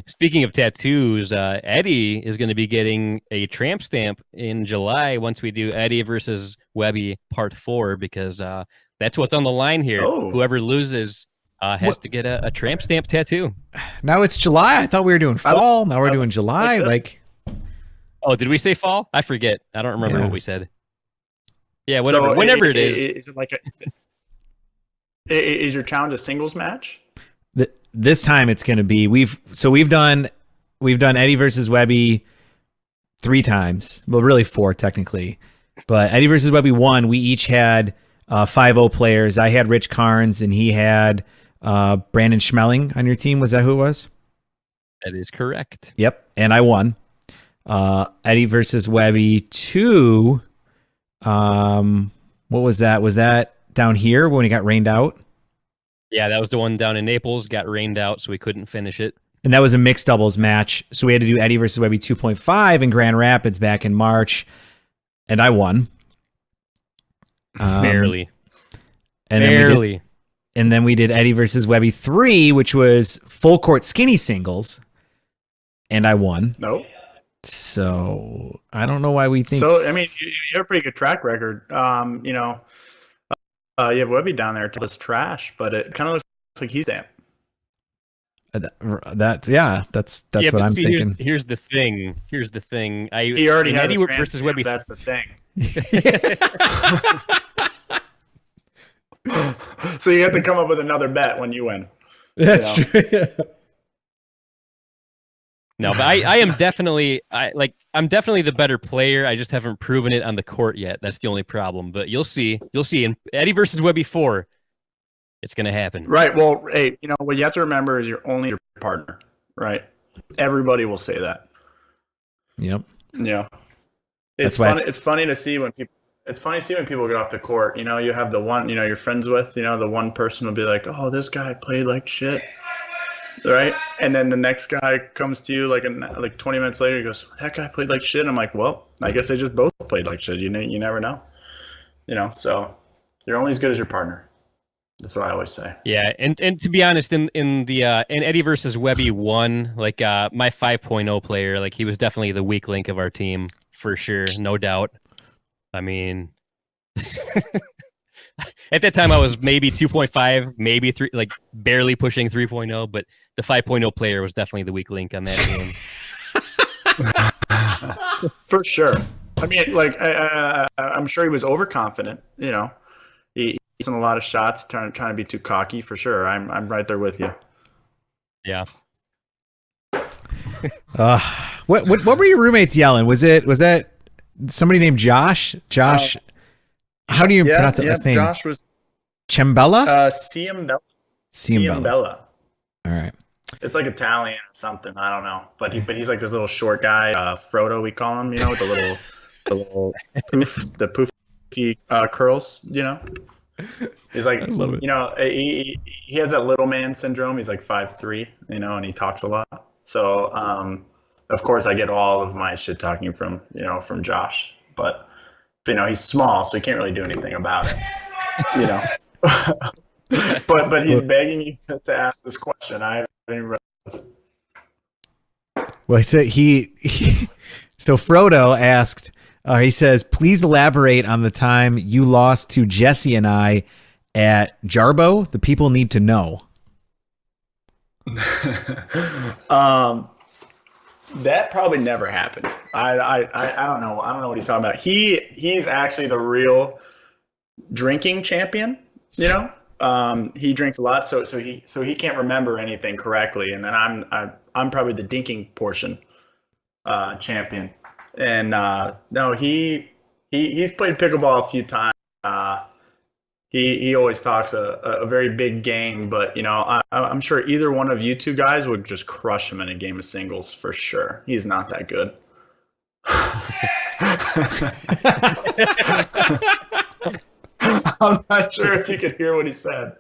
Speaking of tattoos, Eddie is going to be getting a tramp stamp in July once we do Eddie versus Webby Part 4, because that's what's on the line here. Oh. Whoever loses has to get a tramp stamp tattoo. Now it's July. I thought we were doing fall. Now we're doing July. Oh, did we say fall? I forget. I don't remember what we said. Yeah, whatever. So whenever it is. Is it like is your challenge a singles match? This time it's going to be we've done Eddie versus Webby 3 times. Well, really 4 technically. But Eddie versus Webby 1, we each had 5-0 players. I had Rich Carnes and he had Brandon Schmeling on your team. Was that who it was? That is correct. Yep, and I won. Eddie versus Webby 2. What was that? Was that down here when he got rained out? Yeah, that was the one down in Naples. Got rained out, so we couldn't finish it. And that was a mixed doubles match. So we had to do Eddie versus Webby 2.5 in Grand Rapids back in March. And I won. Barely. And Barely. Then we did Eddie versus Webby 3, which was full court skinny singles. And I won. Nope. So I don't know why we think. So, I mean, you have a pretty good track record. You know, you have Webby down there till it's trash, but it kind of looks like he's damn. That's Yeah, what I'm see, thinking. Here's the thing. He already had Eddie a versus transcript, Webby. That's the thing. So you have to come up with another bet when you win. That's true. No, but I am definitely I'm definitely the better player. I just haven't proven it on the court yet. That's the only problem. But you'll see. In Eddie versus Webby 4, it's gonna happen. Right. Well, hey, you know what you have to remember is you're only your partner, right? Everybody will say that. Yep. Yeah. That's It's funny. It's funny to see when people. It's funny to see when people get off the court. You know, you have the one. You know, you're friends with. You know, the one person will be like, "Oh, this guy played like shit," right? And then the next guy comes to you like 20 minutes later. He goes, "That guy played like shit." I'm like, "Well, I guess they just both played like shit." You know, you never know. You know, so you're only as good as your partner. That's what I always say. Yeah, and to be honest, in Eddie versus Webby 1, like my 5.0 player, like he was definitely the weak link of our team for sure, no doubt. I mean, at that time I was maybe 2.5, maybe 3, like barely pushing 3.0, but the 5.0 player was definitely the weak link on that game. For sure. I mean, like I'm sure he was overconfident. You know, he's in a lot of shots, trying to be too cocky. For sure, I'm right there with you. Yeah. What were your roommates yelling? Was that somebody named Josh? Josh, how do you pronounce that last name? Josh was Ciambella? Ciambella. Ciambella. All right. It's like Italian or something. I don't know, but he's like this little short guy, Frodo. We call him. You know, with the little poofy curls. You know, he's like, you know, he has that little man syndrome. He's like 5'3", you know, and he talks a lot. So, of course, I get all of my shit talking from Josh, but you know, he's small, so he can't really do anything about it. You know, but he's begging you to ask this question. I haven't read this. Well, so so Frodo asked. He says, "Please elaborate on the time you lost to Jesse and I at Jarbo. The people need to know." That probably never happened. I don't know. I don't know what he's talking about. He's actually the real drinking champion. You know, he drinks a lot, so he can't remember anything correctly. And then I'm probably the dinking portion champion. And no, he's played pickleball a few times. He always talks a very big game, but you know, I'm sure either one of you two guys would just crush him in a game of singles for sure. He's not that good. I'm not sure if you could hear what he said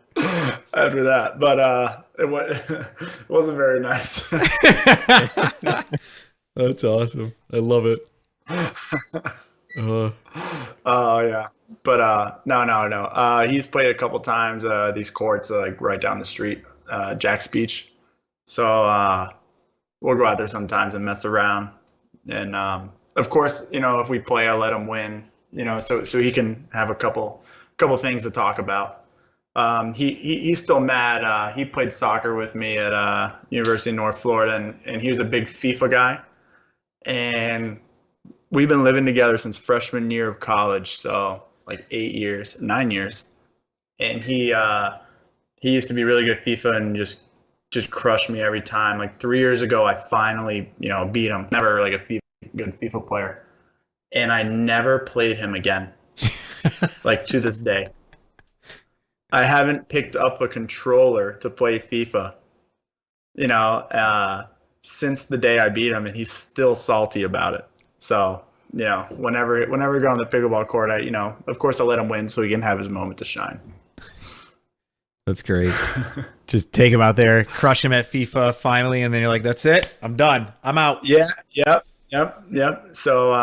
after that, but it wasn't very nice. That's awesome. I love it. Oh yeah, but no. He's played a couple times these courts like right down the street, Jack's Beach. So we'll go out there sometimes and mess around. And of course, you know, if we play, I'll let him win. You know, so he can have a couple things to talk about. He's still mad. He played soccer with me at University of North Florida, and he was a big FIFA guy. And we've been living together since freshman year of college, so like 9 years. And he used to be really good at FIFA and just crush me every time. Like 3 years ago, I finally, you know, beat him. Never like a good FIFA player. And I never played him again, like to this day. I haven't picked up a controller to play FIFA, you know, since the day I beat him, and he's still salty about it. So, you know, whenever we go on the pickleball court, you know, of course I let him win so he can have his moment to shine. That's great. Just take him out there, crush him at FIFA finally, and then you're like, that's it. I'm done. I'm out. Yeah, yep. So,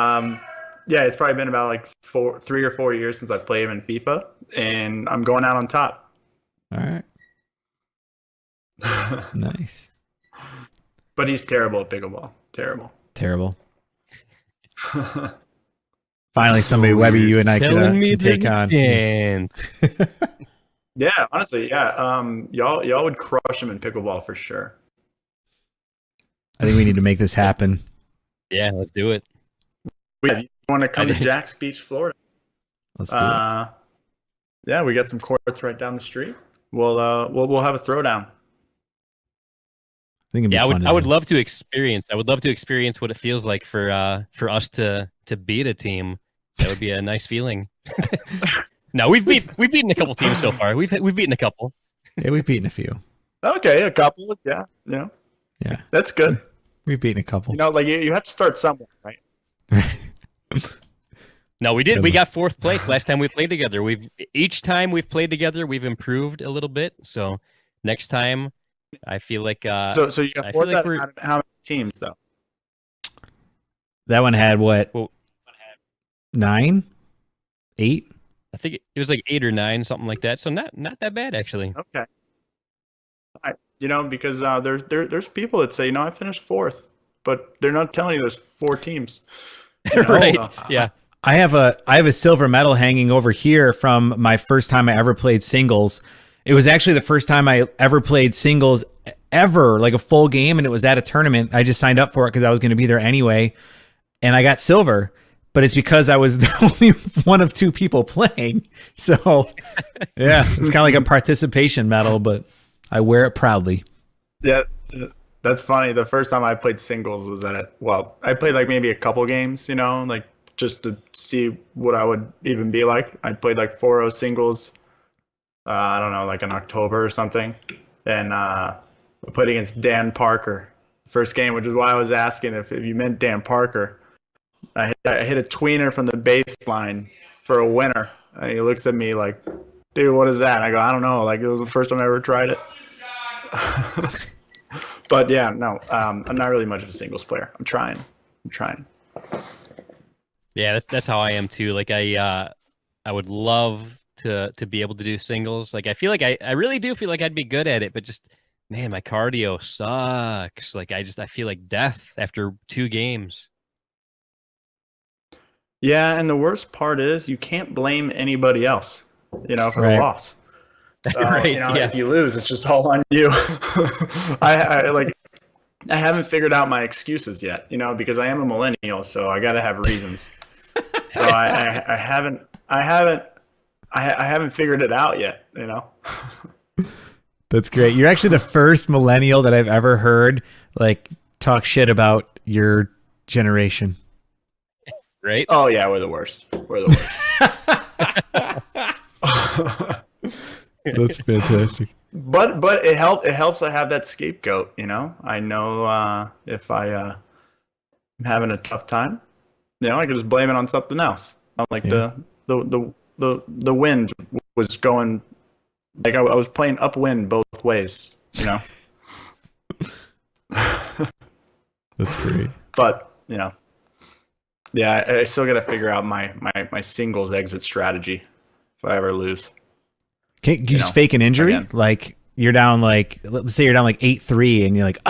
yeah, it's probably been about like 3 or 4 years since I played him in FIFA, and I'm going out on top. All right. Nice. But he's terrible at pickleball. Terrible. Finally, somebody, Webby, you and I can take on. Yeah, honestly, yeah. Y'all would crush him in pickleball for sure. I think we need to make this happen. Yeah, let's do it. You want to come to Jack's Beach, Florida? Let's do it. Yeah, we got some courts right down the street. We'll have a throwdown. I think it'd be fun I would love to experience. I would love to experience what it feels like for us to beat a team. That would be a nice feeling. No, we've beaten a couple teams so far. We've beaten a couple. Yeah, we've beaten a few. Okay, a couple. Yeah. Yeah, that's good. We've beaten a couple. You know, like you have to start somewhere, right? No, we did. We got 4th place last time we played together. Each time we've played together, we've improved a little bit. So next time, I feel like. So you got 4th. How many teams though? That one had what? 9, 8. I think it was like 8 or 9, something like that. So not that bad actually. Okay. You know, because there's people that say, I finished 4th, but they're not telling you there's 4 teams. Right. So, yeah. I have a silver medal hanging over here from my first time I ever played singles. It was actually the first time I ever played singles ever, like a full game, and it was at a tournament. I just signed up for it because I was going to be there anyway, and I got silver. But it's because I was the only one of 2 people playing. So, yeah, it's kind of like a participation medal, but I wear it proudly. Yeah, that's funny. The first time I played singles was I played like maybe a couple games, like just to see what I would even be like. I played like 4-0 singles, I don't know, like in October or something. And I played against Dan Parker. First game, which is why I was asking if you meant Dan Parker. I hit a tweener from the baseline for a winner. And he looks at me like, dude, what is that? And I go, I don't know. Like, it was the first time I ever tried it. But yeah, no, I'm not really much of a singles player. I'm trying. Yeah, that's how I am too. Like I would love to be able to do singles. Like I feel like I really do feel like I'd be good at it, but just man, my cardio sucks. Like I feel like death after 2 games. Yeah, and the worst part is you can't blame anybody else, for the loss. So, right, if you lose, it's just all on you. I haven't figured out my excuses yet, because I am a millennial, so I got to have reasons. So I haven't figured it out yet, That's great. You're actually the first millennial that I've ever heard talk shit about your generation. Right? Oh yeah, we're the worst. That's fantastic. But it helps I have that scapegoat, I know if I'm having a tough time, I can just blame it on something else. Like the wind was going, like I was playing upwind both ways, That's great. But, yeah, I still got to figure out my singles exit strategy if I ever lose. Can't you just fake an injury? Again. Like you're down let's say you're down 8-3 and you're like,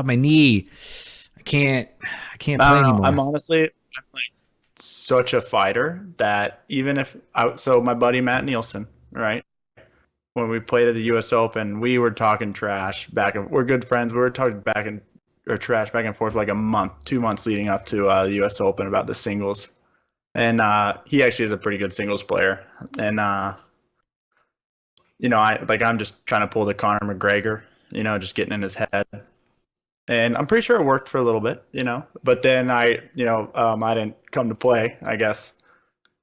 my knee. I can't play anymore. I'm like such a fighter that even if so my buddy Matt Nielsen, right? When we played at the US Open, we were talking trash we're good friends. We were talking trash back and forth for like a month, 2 months leading up to the US Open about the singles. And he actually is a pretty good singles player. And I'm just trying to pull the Conor McGregor, just getting in his head. And I'm pretty sure it worked for a little bit, But then I didn't come to play, I guess.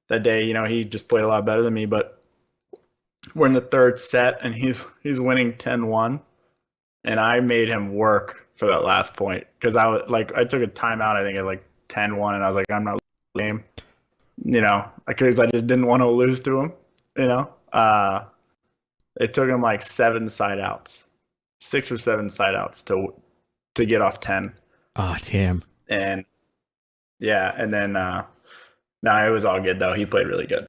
That day, he just played a lot better than me. But we're in the 3rd set, and he's winning 10-1. And I made him work for that last point. Because I took a timeout, I think, at 10-1. And I was like, I'm not losing the game. Because I just didn't want to lose to him, It took him like 7 side outs, 6 or 7 side outs to get off 10. Oh, damn. And yeah, and then no, it was all good though. He played really good.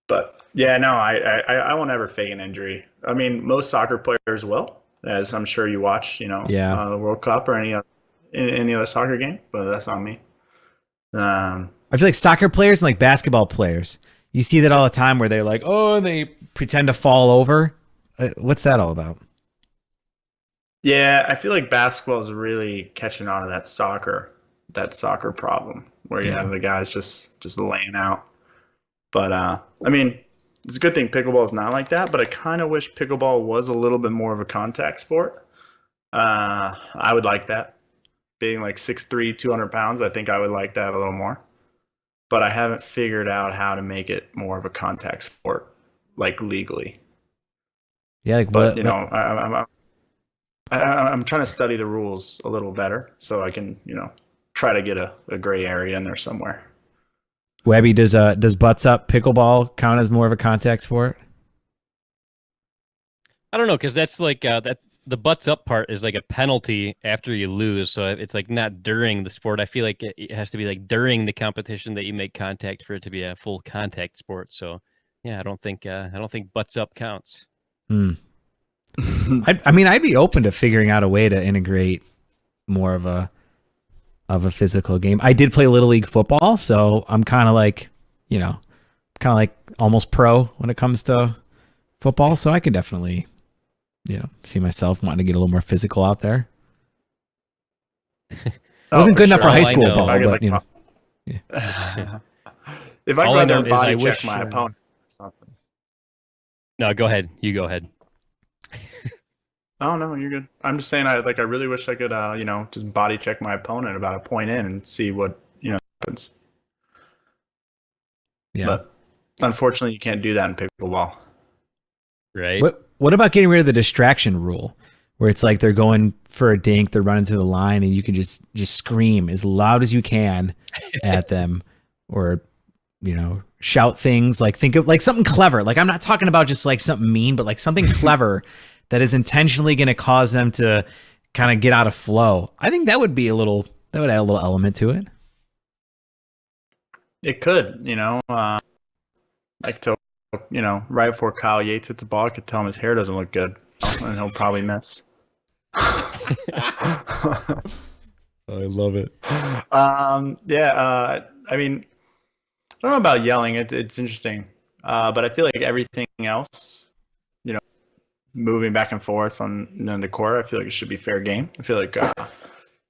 But yeah, no, I won't ever fake an injury. I mean, most soccer players will, as I'm sure you watch, Yeah. the World Cup or any other soccer game. But that's not me. I feel like soccer players and like basketball players, you see that all the time where they're like, oh, and they pretend to fall over. What's that all about? Yeah, I feel like basketball is really catching on to that soccer problem where you Yeah. have the guys just laying out. But I mean, it's a good thing pickleball is not like that. But I kind of wish pickleball was a little bit more of a contact sport. I would like that. Being like 6'3", 200 pounds, I think I would like that a little more. But I haven't figured out how to make it more of a contact sport, like legally. Yeah, like But what? I'm trying to study the rules a little better so I can try to get a gray area in there somewhere. Webby, does butts up pickleball count as more of a contact sport? I don't know, because that's like that the butts up part is like a penalty after you lose, so it's like not during the sport. I feel like it has to be like during the competition that you make contact for it to be a full contact sport. So yeah, I don't think butts up counts. I mean, I'd be open to figuring out a way to integrate more of a physical game. I did play Little League football, so I'm kind of like, almost pro when it comes to football. So I could definitely, see myself wanting to get a little more physical out there. It wasn't good enough for high school ball, but if I go All I out there know and is I body check wish, my opponent or something. No, go ahead. You go ahead. Oh no, you're good. I'm just saying I really wish I could just body check my opponent about a point in and see what happens. yeah. But unfortunately, you can't do that in pickleball. Right. What about getting rid of the distraction rule, where it's like they're going for a dink, they're running to the line, and you can just scream as loud as you can at them, or shout things, like think of like something clever. Like I'm not talking about just like something mean, but like something clever that is intentionally going to cause them to kind of get out of flow. I think that would add a little element to it. It could, like to, right before Kyle Yates hits the ball, I could tell him his hair doesn't look good, and he'll probably miss. I love it. Yeah. I mean, I don't know about yelling. It's interesting, but I feel like everything else, moving back and forth on the court, I feel like it should be fair game. I feel like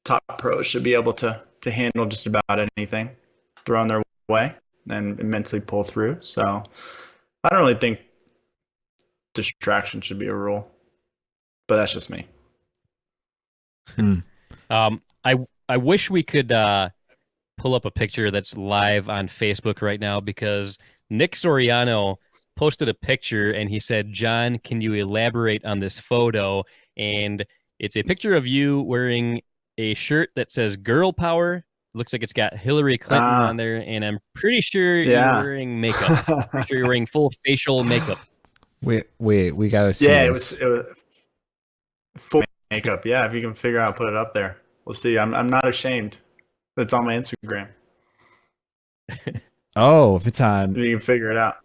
top pros should be able to handle just about anything thrown their way and immensely pull through. So I don't really think distraction should be a rule, but that's just me. I wish we could pull up a picture that's live on Facebook right now, because Nick Soriano posted a picture and he said, "John, can you elaborate on this photo?" And it's a picture of you wearing a shirt that says "Girl Power." Looks like it's got Hillary Clinton on there, and I'm pretty sure you're wearing makeup. Pretty sure you're wearing full facial makeup. Wait, we gotta see. Yeah, this. it was full makeup. Yeah, if you can figure out, put it up there. We'll see. I'm not ashamed. It's on my Instagram. Oh, if it's on, You can figure it out.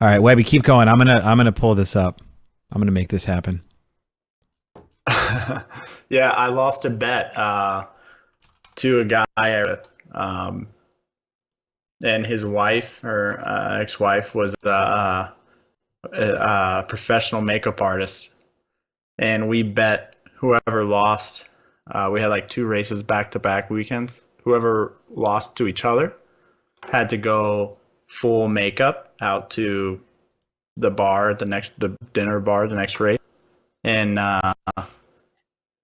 all right, Webby, keep going. I'm gonna pull this up. I'm gonna make this happen. Yeah, I lost a bet to a guy with, and his wife, or ex-wife, was a professional makeup artist, and we bet whoever lost. We had like 2 races back-to-back weekends. Whoever lost to each other had to go full makeup out to the dinner bar, the next race. And I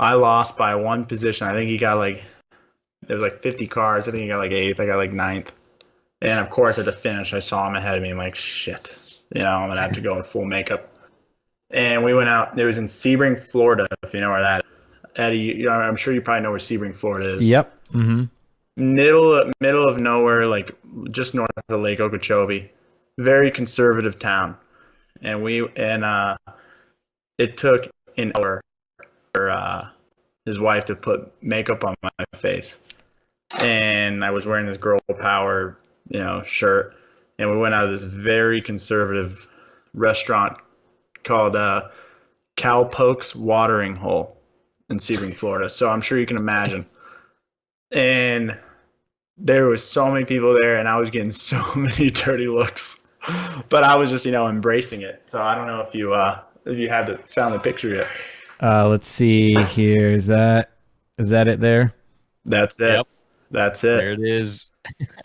lost by 1 position. I think he got there was 50 cards. I think he got 8th. I got 9th. And of course, at the finish, I saw him ahead of me. I'm like, shit, I'm going to have to go in full makeup. And we went out. It was in Sebring, Florida, if you know where that is. Eddie, I'm sure you probably know where Sebring, Florida is. Yep. Mm-hmm. Middle of nowhere, just north of Lake Okeechobee. Very conservative town. and it took an hour for his wife to put makeup on my face, and I was wearing this girl power, shirt, and we went out of this very conservative restaurant called Cowpoke's Watering Hole in Sebring, Florida. So I'm sure you can imagine. And there was so many people there, and I was getting so many dirty looks, but I was just, embracing it. So I don't know if you found the picture yet. Let's see here. Is that it there? That's it. Yep. That's it. There it is.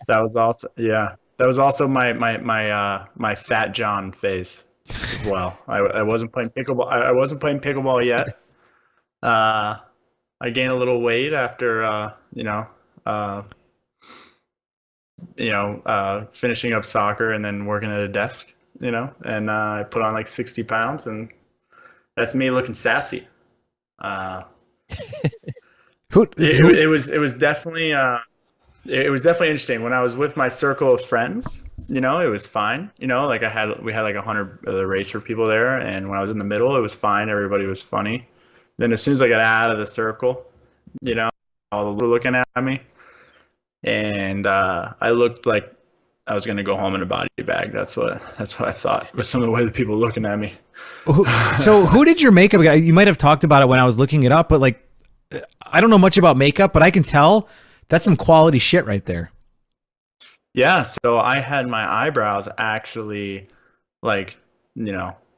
That was also my Fat John phase as well. I wasn't playing pickleball. I wasn't playing pickleball yet. I gained a little weight after finishing up soccer and then working at a desk, and I put on like 60 pounds, and that's me looking sassy. It was definitely interesting when I was with my circle of friends. It was fine. Like we had like 100 other racer people there, and when I was in the middle, it was fine. Everybody was funny. Then as soon as I got out of the circle, all the were looking at me, and I looked like I was gonna go home in a body bag. That's what I thought with some of the way the people were looking at me. So who did your makeup guy? You might have talked about it when I was looking it up, but like, I don't know much about makeup, but I can tell that's some quality shit right there. Yeah, so I had my eyebrows actually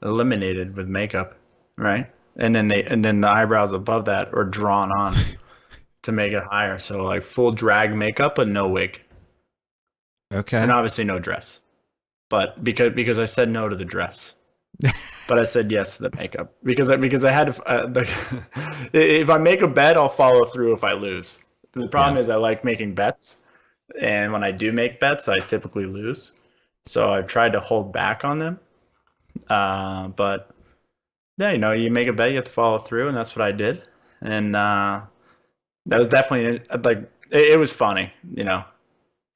eliminated with makeup, right? And then the eyebrows above that are drawn on to make it higher. So like full drag makeup but no wig. Okay. And obviously no dress. But because I said no to the dress. But I said yes to the makeup because I had to. If I make a bet, I'll follow through if I lose. The problem is I like making bets, and when I do make bets, I typically lose. So I've tried to hold back on them. But yeah, you make a bet, you have to follow through, and that's what I did. And that was definitely it was funny,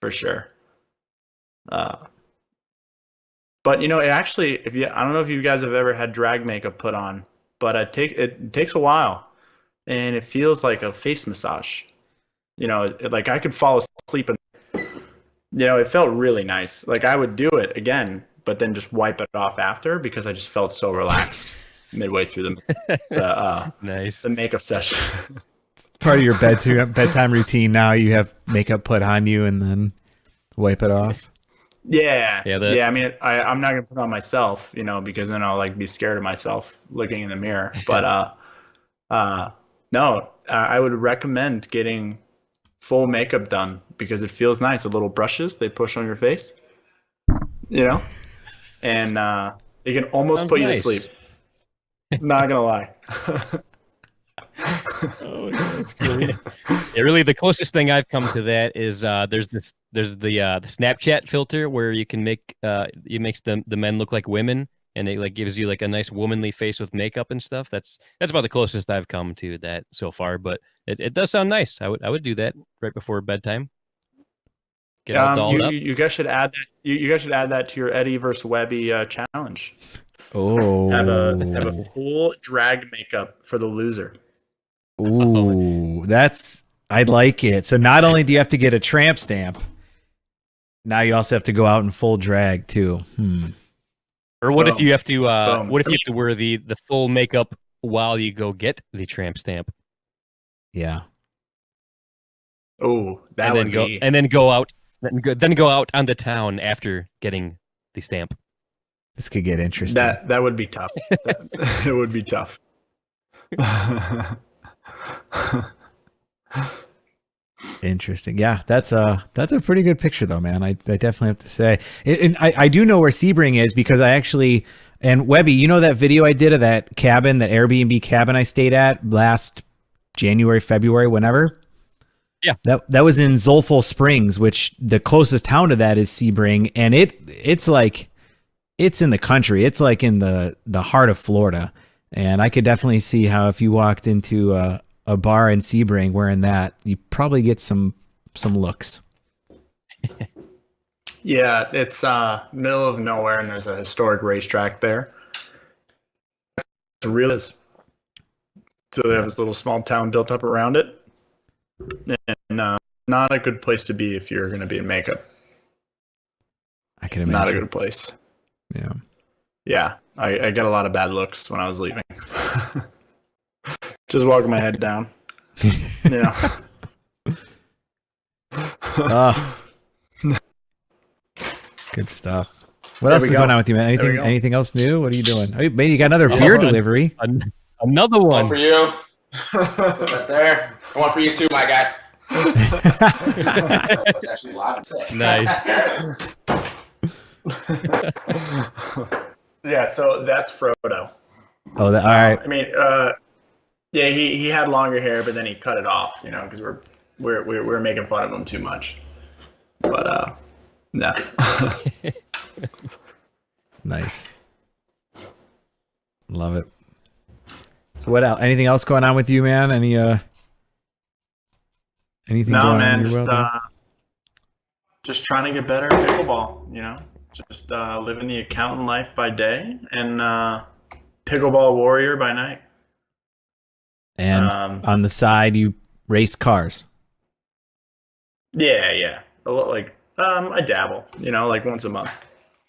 for sure. But it actually, I don't know if you guys have ever had drag makeup put on, but it takes a while, and it feels like a face massage. Like I could fall asleep, and it felt really nice. Like I would do it again, but then just wipe it off after because I just felt so relaxed midway through Nice. the makeup session. Part of your bedtime routine now. You have makeup put on you and then wipe it off. Yeah. I mean, I'm not gonna put it on myself, because then I'll be scared of myself looking in the mirror. But no, I would recommend getting full makeup done because it feels nice. The little brushes they push on your face, and it can almost put you to sleep. Not gonna lie. Oh, that's great. Yeah, really, the closest thing I've come to that is there's the Snapchat filter where you can make it makes the men look like women, and it gives you a nice womanly face with makeup and stuff. That's about the closest I've come to that so far, but it does sound nice. I would do that right before bedtime. Get all dolled up. You guys should add that. You guys should add that to your Eddie versus Webby challenge. Oh, have a full drag makeup for the loser. Ooh, I like it. So not only do you have to get a tramp stamp, now you also have to go out in full drag too. Or what if you have to? What if you have to wear the full makeup while you go get the tramp stamp? Yeah. Oh, that would be. And then go out on the town after getting the stamp. This could get interesting. That would be tough. It would be tough. Interesting. Yeah, that's a pretty good picture though, man. I definitely have to say. And I do know where Sebring is because I actually, and Webby, that video I did of that cabin, that Airbnb cabin I stayed at last January, February, whenever? Yeah. That was in Zolfo Springs, which the closest town to that is Sebring, and it's in the country. It's in the heart of Florida. And I could definitely see how if you walked into a bar in Sebring wearing that, you probably get some looks. Yeah, it's middle of nowhere, and there's a historic racetrack there. It really is. So they have this little small town built up around it, and not a good place to be if you're going to be in makeup. I can imagine. Not a good place. Yeah. Yeah, I got a lot of bad looks when I was leaving. Just walking my head down. Yeah. Good stuff. What else is going on with you, man? Anything else new? What are you doing? Oh, maybe you got another beer delivery. Another one. One for you. Right there. One for you too, my guy. It's actually live and sick. Nice. Yeah, so that's Frodo. Oh, all right. I mean, yeah, he had longer hair, but then he cut it off, because we're making fun of him too much. But no. Nice. Love it. So what else? Anything else going on with you, man? Anything No, going man, on in your world? just trying to get better at pickleball, just living the accountant life by day and pickleball warrior by night. And on the side, you race cars. Yeah. A lot, like I dabble, like once a month.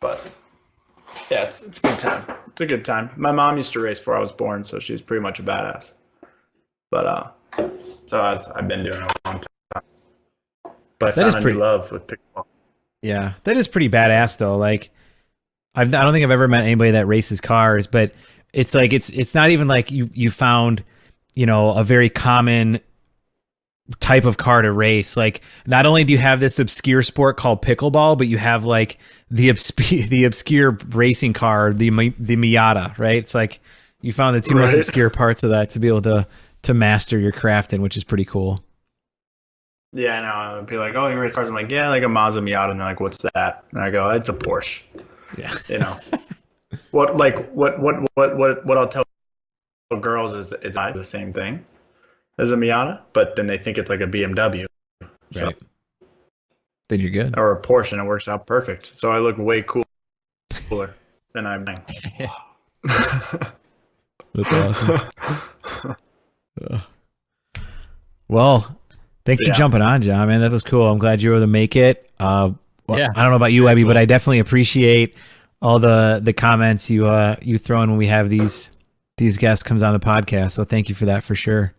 But yeah, it's a good time. It's a good time. My mom used to race before I was born, so she's pretty much a badass. But so I've been doing it a long time. But I found a new love with pickleball. Yeah, that is pretty badass though. Like, I don't think I've ever met anybody that races cars, but it's like it's not even like you found, a very common type of car to race. Like, not only do you have this obscure sport called pickleball, but you have like the obscure racing car, the Miata, right? It's like you found the two most obscure parts of that to be able to master your craft in, which is pretty cool. Yeah, I know. I'd be like, "Oh, you race cars?" I'm like, "Yeah, like a Mazda Miata." And they're like, "What's that?" And I go, "It's a Porsche." Yeah. What I'll tell girls is it's not the same thing as a Miata, but then they think it's like a BMW. So, right. Then you're good. Or a Porsche, and it works out perfect. So I look way cooler than I'm. That's awesome. Well, thanks for jumping on, John, man. That was cool. I'm glad you were able to make it. I don't know about you, Webby, but I definitely appreciate all the comments you throw in when we have these guests comes on the podcast. So thank you for that for sure.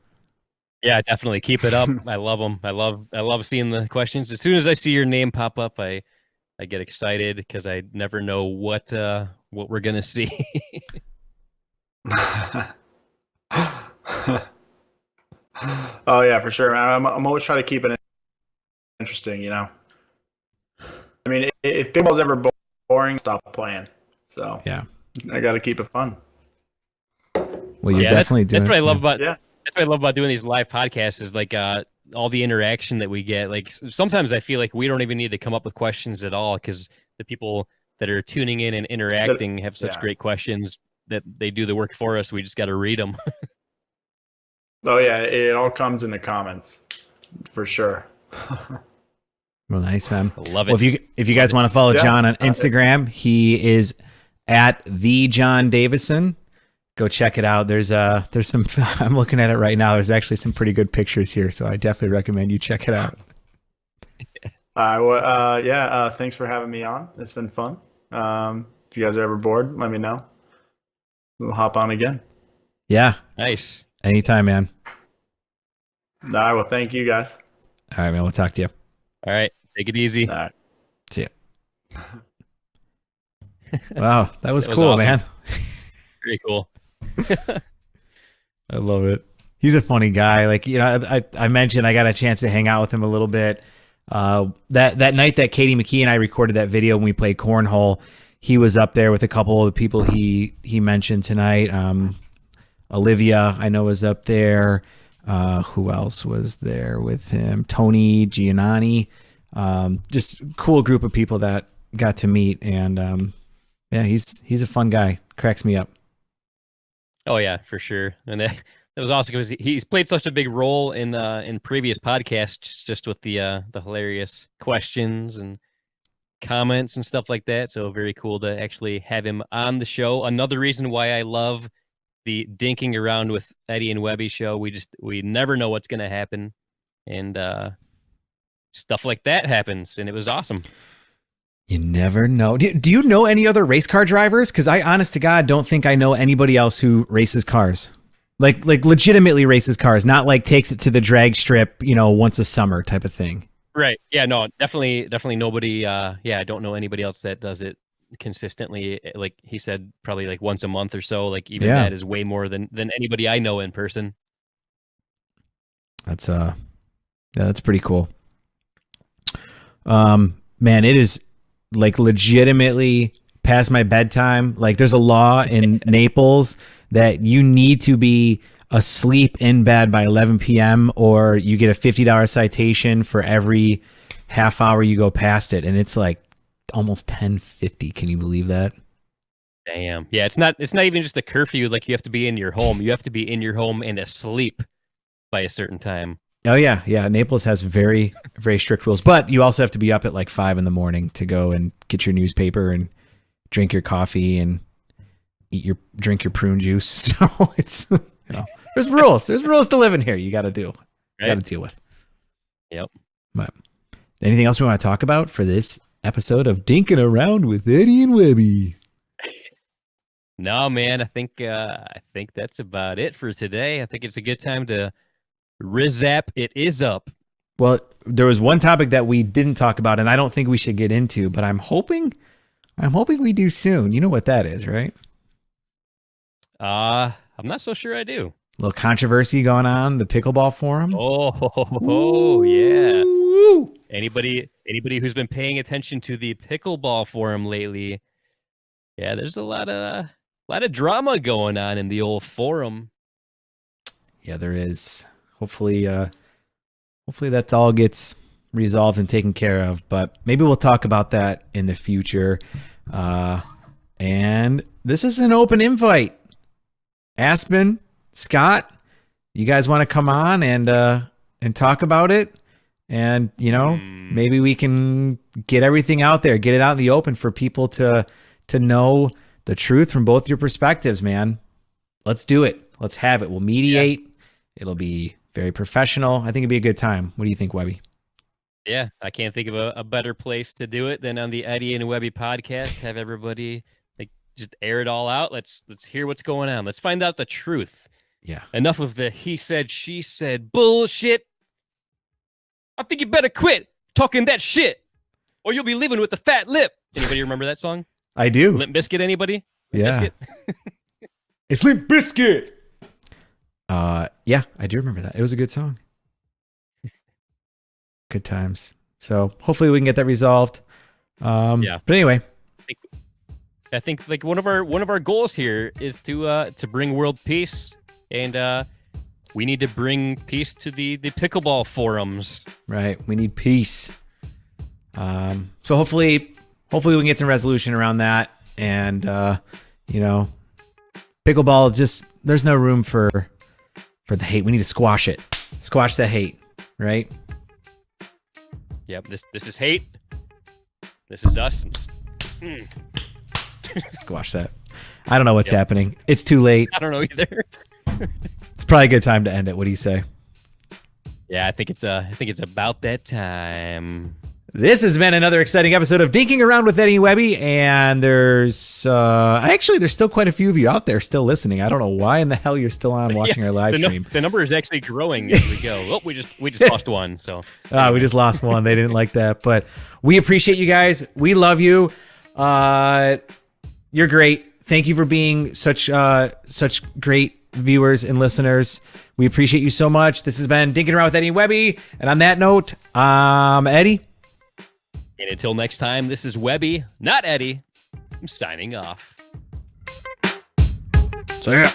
Yeah, definitely keep it up. I love them. I love seeing the questions. As soon as I see your name pop up, I get excited because I never know what we're gonna see. Oh yeah, for sure. I'm always trying to keep it interesting, I mean, if pickleball's ever boring, stop playing. So yeah, I got to keep it fun. Well, you're definitely doing. That's what I love about. Yeah. That's what I love about doing these live podcasts is like all the interaction that we get. Like sometimes I feel like we don't even need to come up with questions at all because the people that are tuning in and interacting have such great questions that they do the work for us. We just got to read them. Oh yeah, it all comes in the comments, for sure. Well, nice, man. I love it. Well, if you guys want to follow John on Instagram, he is at the John Davison. Go check it out. There's some. I'm looking at it right now. There's actually some pretty good pictures here, so I definitely recommend you check it out. Thanks for having me on. It's been fun. If you guys are ever bored, let me know. We'll hop on again. Yeah. Nice. Anytime, man. All right. Well, thank you guys. All right, man. We'll talk to you. All right. Take it easy. All right. See ya. Wow, that was cool, awesome. man. Very cool. I love it. He's a funny guy. Like, I mentioned I got a chance to hang out with him a little bit. That night that Katie McKee and I recorded that video when we played cornhole, he was up there with a couple of the people he mentioned tonight. Olivia, I know, was up there. Who else was there with him? Tony Giannani. Just cool group of people that got to meet, and he's a fun guy. Cracks me up. Oh yeah, for sure. And that was awesome because he's played such a big role in previous podcasts, just with the hilarious questions and comments and stuff like that. So very cool to actually have him on the show. Another reason why I love the Dinking Around with Eddie and Webby show. We never know what's going to happen. And stuff like that happens. And it was awesome. You never know. Do you know any other race car drivers? Because I, honest to God, don't think I know anybody else who races cars. Like legitimately races cars, not like takes it to the drag strip, once a summer type of thing. Right. Yeah, no, definitely nobody. I don't know anybody else that does it consistently. Like he said, probably like once a month or so. Like even that is way more than anybody I know in person. That's that's pretty cool. Man, it is like legitimately past my bedtime. Like there's a law in Naples that you need to be asleep in bed by 11 p.m. or you get a $50 citation for every half hour you go past it. And it's like almost 10:50. Can you believe that? Damn. Yeah, it's not even just a curfew. Like you have to be in your home. You have to be in your home and asleep by a certain time. Oh yeah. Yeah. Naples has very, very strict rules, but you also have to be up at like 5 a.m. to go and get your newspaper and drink your coffee and drink your prune juice. So it's, there's rules. There's rules to live in here. You got to deal with. Yep. But anything else we want to talk about for this episode of Dinking Around with Eddie and Webby? No, man. I think that's about it for today. I think it's a good time to Rizap. It is up. Well, there was one topic that we didn't talk about, and I don't think we should get into, but I'm hoping we do soon. You know what that is, right? I'm not so sure I do. A little controversy going on the Pickleball forum. Oh yeah. Woo! Anybody who's been paying attention to the Pickleball forum lately, yeah, there's a lot of drama going on in the old forum. Yeah, there is. Hopefully that all gets resolved and taken care of. But maybe we'll talk about that in the future. And this is an open invite. Aspen, Scott, you guys want to come on and talk about it? And, maybe we can get everything out there, get it out in the open for people to know the truth from both your perspectives, man. Let's do it. Let's have it. We'll mediate. Yeah. It'll be very professional. I think it'd be a good time. What do you think, Webby? Yeah, I can't think of a better place to do it than on the Eddie and Webby podcast. Have everybody just air it all out. Let's hear what's going on. Let's find out the truth. Yeah. Enough of the he said, she said bullshit. I think you better quit talking that shit, or you'll be living with a fat lip. Anybody remember that song? I do. Limp Bizkit, anybody? Yeah. It's Limp Bizkit. Yeah, I do remember that. It was a good song. Good times. So hopefully we can get that resolved. Yeah. But anyway, I think like one of our goals here is to bring world peace, and we need to bring peace to the pickleball forums. Right. We need peace. So hopefully we can get some resolution around that, and pickleball, just there's no room for the hate. We need to squash it. Squash the hate, right? Yep, this is hate. This is us. Squash that. I don't know what's happening. It's too late. I don't know either. It's probably a good time to end it. What do you say? Yeah, I think it's about that time. This has been another exciting episode of Dinking Around with Eddie and Webby, and there's still quite a few of you out there still listening. I don't know why in the hell you're still on watching our live stream. The number is actually growing as we go. Oh, we just lost one. So we just lost one. They didn't like that, but we appreciate you guys. We love you. You're great. Thank you for being such great viewers and listeners. We appreciate you so much. This has been Dinking Around with Eddie and Webby, and on that note, Eddie. And until next time, this is Webby, not Eddie. I'm signing off. So yeah.